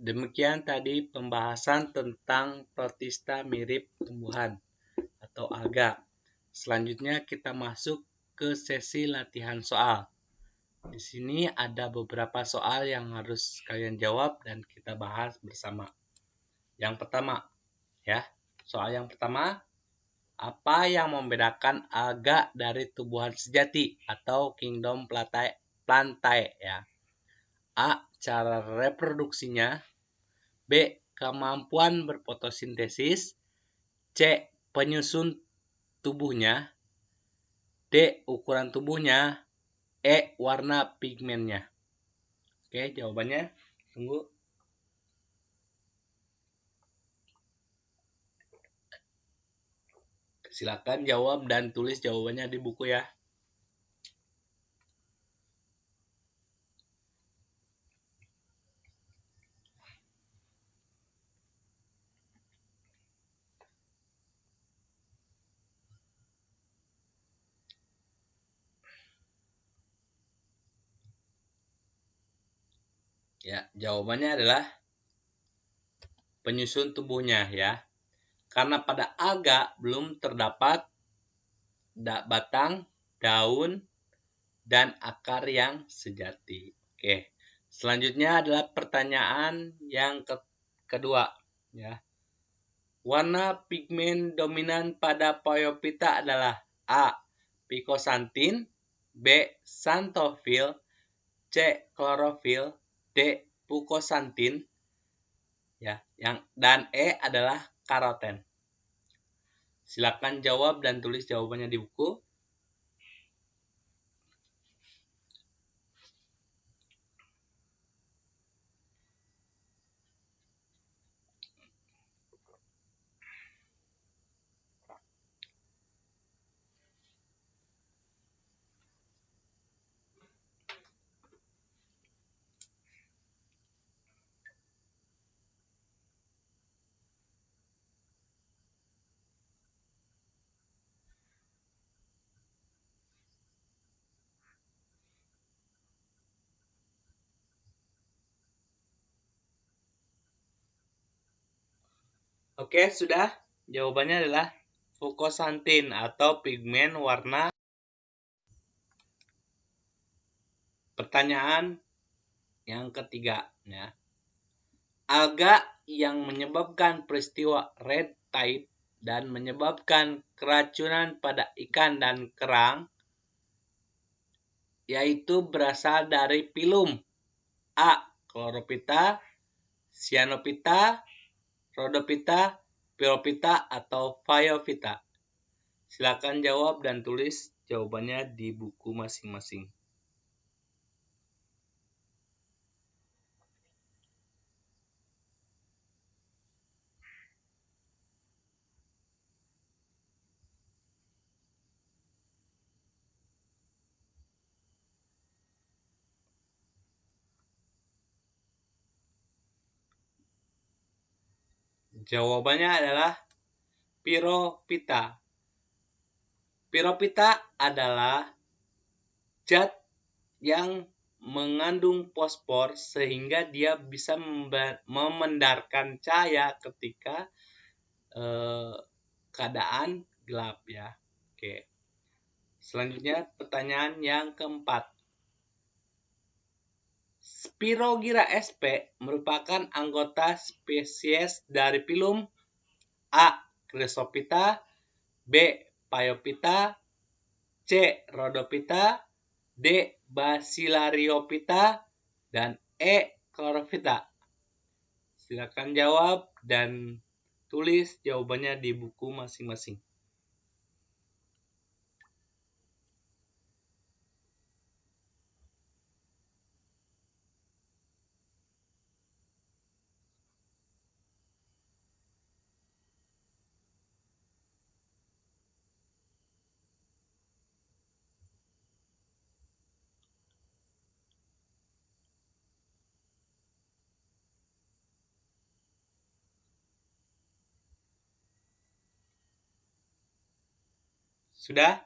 Demikian tadi pembahasan tentang protista mirip tumbuhan atau alga. Selanjutnya kita masuk ke sesi latihan soal. Di sini ada beberapa soal yang harus kalian jawab dan kita bahas bersama. Yang pertama, ya, soal yang pertama, apa yang membedakan alga dari tumbuhan sejati atau kingdom plantae, ya? A. Cara reproduksinya. B. Kemampuan berfotosintesis. C. Penyusun tubuhnya. D. Ukuran tubuhnya. E. Warna pigmennya. Oke, jawabannya tunggu. Silakan jawab dan tulis jawabannya di buku, ya. Ya, jawabannya adalah penyusun tubuhnya, ya. Karena pada alga belum terdapat batang, daun, dan akar yang sejati. Oke. Selanjutnya adalah pertanyaan yang kedua, ya. Warna pigmen dominan pada Phaeophyta adalah A. Picosantin, B. Xanthophyll, C. Chlorophyll, D. Fucosantin, ya, dan E adalah karoten. Silakan jawab dan tulis jawabannya di buku. Oke, sudah. Jawabannya adalah fukosantin atau pigmen warna. Pertanyaan yang ketiga, ya. Alga yang menyebabkan peristiwa red tide dan menyebabkan keracunan pada ikan dan kerang, yaitu berasal dari pilum. A. Chlorophyta, Cyanophyta, Rhodophyta, Pyrophyta, atau Phaeophyta. Silakan jawab dan tulis jawabannya di buku masing-masing. Jawabannya adalah Pyrophyta. Pyrophyta adalah zat yang mengandung fosfor sehingga dia bisa memandarkan cahaya ketika keadaan gelap, ya. Oke. Selanjutnya pertanyaan yang keempat. Spirogyra sp merupakan anggota spesies dari pilum. A. Chrysophyta, B. Phaeophyta, C. Rhodophyta, D. Basilaryophyta, dan E. Chlorophyta. Silakan jawab dan tulis jawabannya di buku masing-masing. Sudah?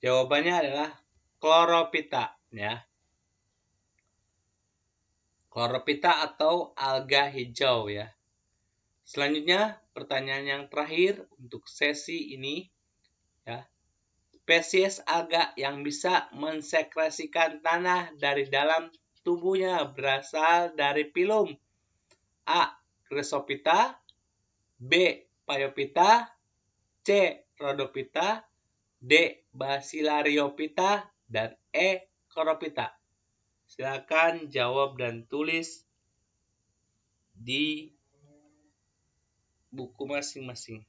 Jawabannya adalah Chlorophyta, ya. Chlorophyta atau alga hijau, ya. Selanjutnya, pertanyaan yang terakhir untuk sesi ini, ya. Spesies alga yang bisa mensekresikan tanah dari dalam tubuhnya berasal dari pilum. A. Chrysophyta, B. Phaeophyta, C. Rhodophyta, D. Basilaryophyta, dan E. Chlorophyta. Silakan jawab dan tulis di buku masing-masing.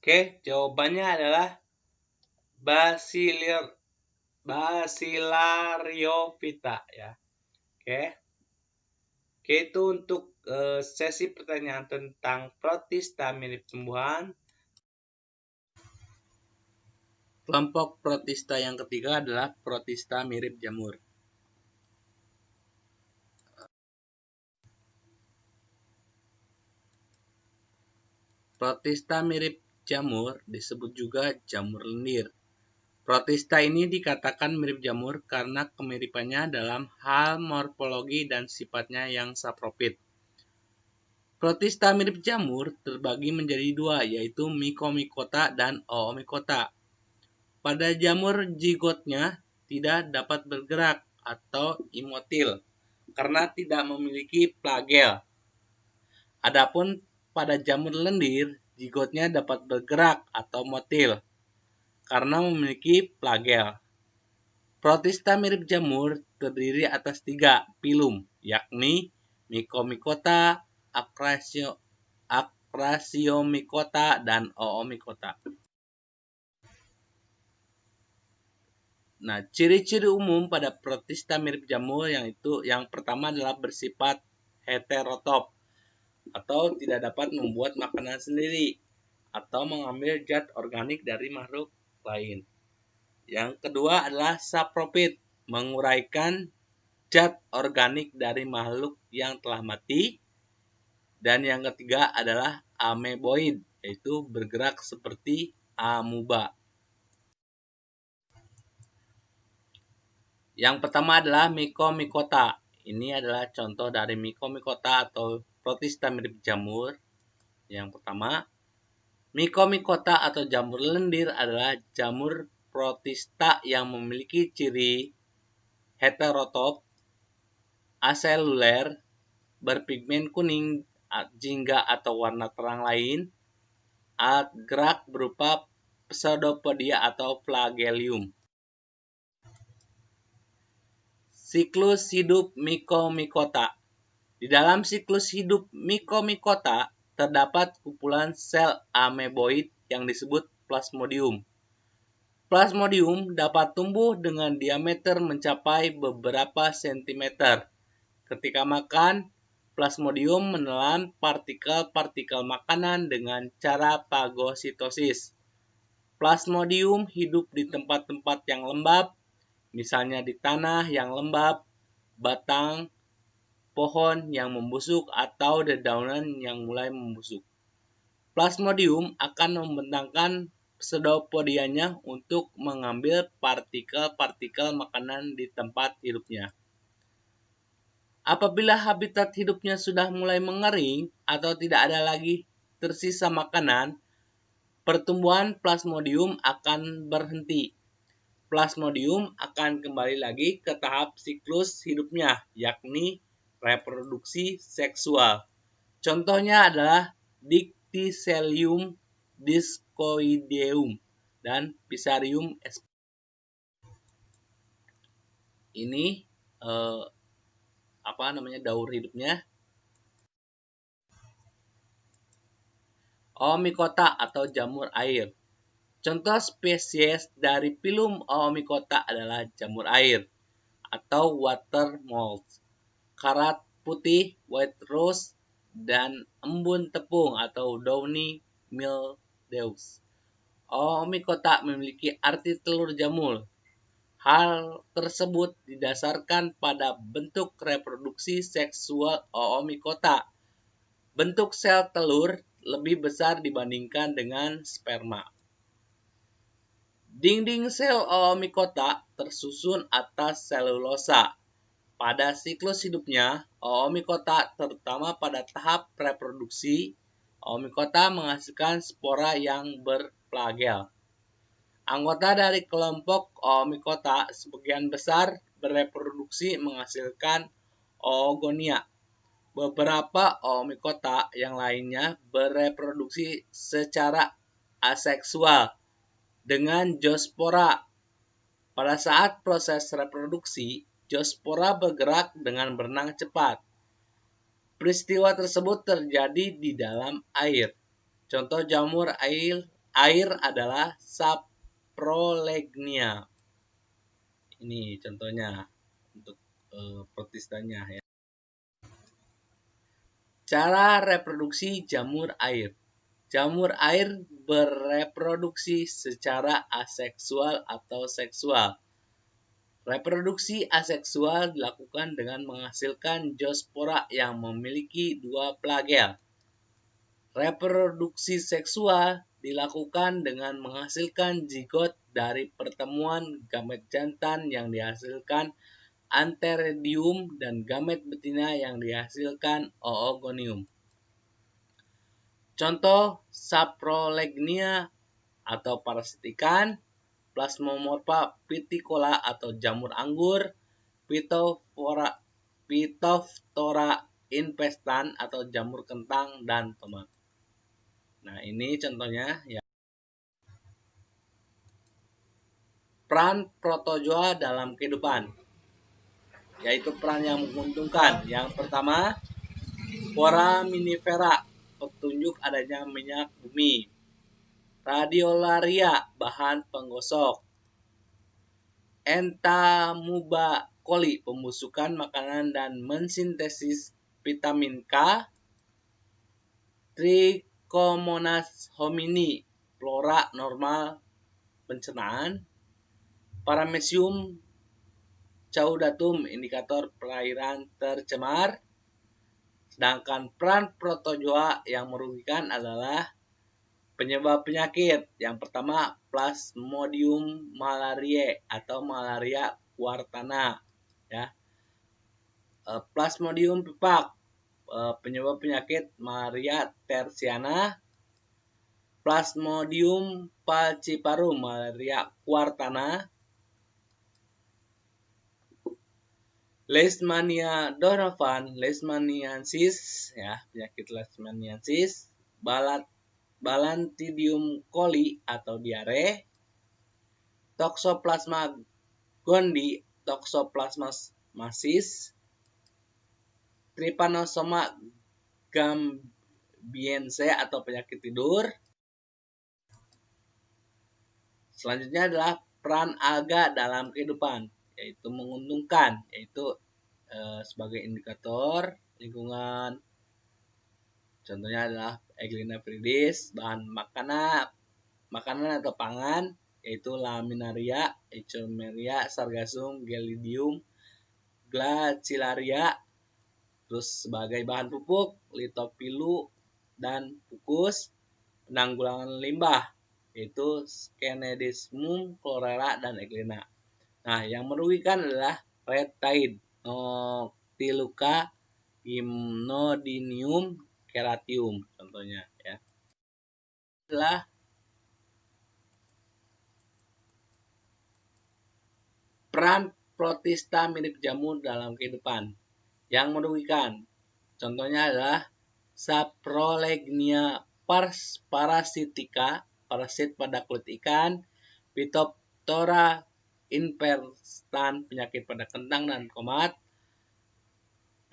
Oke, jawabannya adalah Basilaryophyta, ya. Oke. Oke, itu untuk sesi pertanyaan tentang protista mirip tumbuhan. Kelompok protista yang ketiga adalah protista mirip jamur. Protista mirip jamur disebut juga jamur lendir. Protista ini dikatakan mirip jamur karena kemiripannya dalam hal morfologi dan sifatnya yang sapropit. Protista mirip jamur terbagi menjadi dua, yaitu Mycomycota dan Oomycota. Pada jamur zigotnya tidak dapat bergerak atau imotil karena tidak memiliki flagel. Adapun pada jamur lendir, Zigotnya dapat bergerak atau motil karena memiliki flagel. Protista mirip jamur terdiri atas 3 filum, yakni Mycomycota, Acrasiomycota, dan Oomycota. Nah, ciri-ciri umum pada protista mirip jamur yang pertama adalah bersifat heterotop atau tidak dapat membuat makanan sendiri atau mengambil zat organik dari makhluk lain. Yang kedua adalah saprofit, menguraikan zat organik dari makhluk yang telah mati. Dan yang ketiga adalah ameboid, yaitu bergerak seperti amuba. Yang pertama adalah Mycomycota. Ini adalah contoh dari Mycomycota atau protista mirip jamur. Yang pertama, Mycomycota atau jamur lendir adalah jamur protista yang memiliki ciri heterotop, aseluler, berpigmen kuning, jingga atau warna terang lain, alat gerak berupa pseudopodia atau flagellum. Siklus hidup Mycomycota. Di dalam siklus hidup Mycomycota terdapat kumpulan sel ameboid yang disebut plasmodium. Plasmodium dapat tumbuh dengan diameter mencapai beberapa sentimeter. Ketika makan, plasmodium menelan partikel-partikel makanan dengan cara fagositosis. Plasmodium hidup di tempat-tempat yang lembab, misalnya di tanah yang lembab, batang pohon yang membusuk, atau dedaunan yang mulai membusuk. Plasmodium akan membentangkan pseudopodianya untuk mengambil partikel-partikel makanan di tempat hidupnya. Apabila habitat hidupnya sudah mulai mengering atau tidak ada lagi tersisa makanan, pertumbuhan plasmodium akan berhenti. Plasmodium akan kembali lagi ke tahap siklus hidupnya, yakni reproduksi seksual. Contohnya adalah Dictyostelium discoideum dan Fusarium sp. Ini daur hidupnya. Oomycota atau jamur air. Contoh spesies dari filum Oomycota adalah jamur air atau water mold, karat putih white rose, dan embun tepung atau downy mildews. Oomycota memiliki arti telur jamur. Hal tersebut didasarkan pada bentuk reproduksi seksual Oomycota. Bentuk sel telur lebih besar dibandingkan dengan sperma. Dinding sel Oomycota tersusun atas selulosa. Pada siklus hidupnya, Oomycota terutama pada tahap reproduksi, Oomycota menghasilkan spora yang berflagel. Anggota dari kelompok Oomycota sebagian besar bereproduksi menghasilkan oogonia. Beberapa Oomycota yang lainnya bereproduksi secara aseksual dengan zoospora. Pada saat proses reproduksi, zoospora bergerak dengan berenang cepat. Peristiwa tersebut terjadi di dalam air. Contoh jamur air adalah Saprolegnia. Ini contohnya untuk protistanya ya. Cara reproduksi jamur air. Jamur air bereproduksi secara aseksual atau seksual. Reproduksi aseksual dilakukan dengan menghasilkan zoospora yang memiliki 2 flagel. Reproduksi seksual dilakukan dengan menghasilkan zigot dari pertemuan gamet jantan yang dihasilkan antheridium dan gamet betina yang dihasilkan oogonium. Contoh Saprolegnia atau parasit ikan, Plasmomorpha viticola atau jamur anggur, Phytophthora infestan atau jamur kentang dan tomat. Nah, ini contohnya ya. Peran protozoa dalam kehidupan, yaitu peran yang menguntungkan. Yang pertama, foraminifera, petunjuk adanya minyak bumi. Radiolaria, bahan penggosok. Entamuba coli, pembusukan makanan dan mensintesis vitamin K. Trichomonas homini, flora normal pencernaan. Paramecium caudatum, indikator perairan tercemar. Sedangkan peran protozoa yang merugikan adalah penyebab penyakit. Yang pertama, Plasmodium malariae atau malaria quartana, ya. Plasmodium pipak, penyebab penyakit malaria tersiana. Plasmodium falciparum, malaria quartana. Leishmania Donovan, leishmaniasis, ya, penyakit leishmaniasis. Balantidium coli atau diare. Toxoplasma gondii, Toxoplasmasis. Trypanosoma gambiense atau penyakit tidur. Selanjutnya adalah peran alga dalam kehidupan, yaitu menguntungkan, yaitu sebagai indikator lingkungan. Contohnya adalah Eglina viridis, bahan makanan atau pangan, yaitu Laminaria, Echemeria, Sargassum, Gelidium, Glacilaria. Terus sebagai bahan pupuk, Lithopilu dan Fucus. Penanggulangan limbah, yaitu Schenedismum, Chlorella, dan Eglina. Nah, yang merugikan adalah red tide, Noctiluca, Gymnodinium, Keratium, contohnya, ya. Adalah peran protista mirip jamur dalam kehidupan yang merugikan. Contohnya adalah Saprolegnia parasitica, parasit pada kulit ikan. Phytophthora infestan, penyakit pada kentang dan tomat.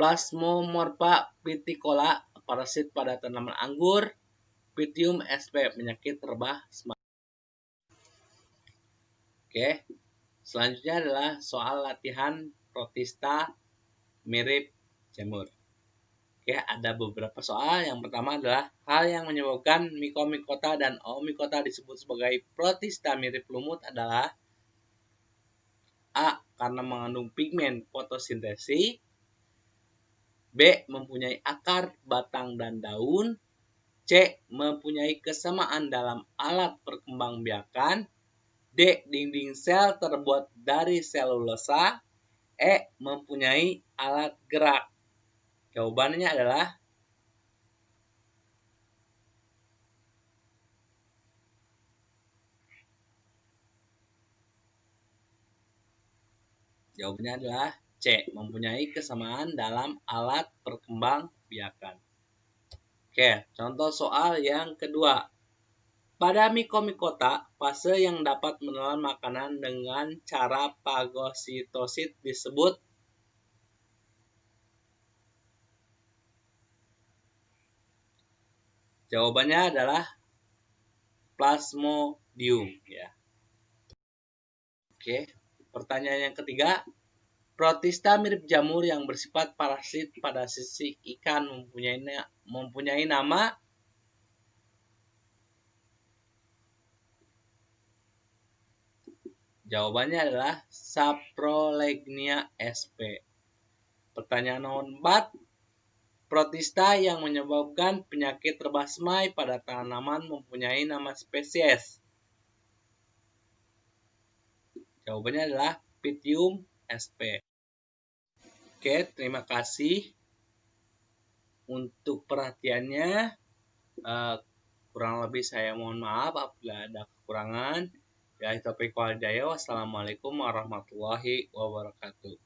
Plasmomorpha viticola, parasit pada tanaman anggur. Pythium sp, penyakit rebah semak. Oke, selanjutnya adalah soal latihan protista mirip jamur. Oke, ada beberapa soal. Yang pertama adalah hal yang menyebabkan Mycomycota dan Oomycota disebut sebagai protista mirip lumut adalah A. Karena mengandung pigmen fotosintesis. B. Mempunyai akar, batang, dan daun. C. Mempunyai kesamaan dalam alat perkembangbiakan. D. Dinding sel terbuat dari selulosa. E. Mempunyai alat gerak. Jawabannya adalah C. Mempunyai kesamaan dalam alat perkembangbiakan. Oke, contoh soal yang kedua. Pada Mycomycota, fase yang dapat menelan makanan dengan cara fagositosis disebut jawabannya adalah Plasmodium, ya. Oke, pertanyaan yang ketiga. Protista mirip jamur yang bersifat parasit pada sisik ikan mempunyai nama. Jawabannya adalah Saprolegnia sp. Pertanyaan nomor 4. Protista yang menyebabkan penyakit rebah semai pada tanaman mempunyai nama spesies. Jawabannya adalah Pythium sp. Oke, terima kasih untuk perhatiannya. Kurang lebih saya mohon maaf apabila ada kekurangan. Wassalamualaikum warahmatullahi wabarakatuh.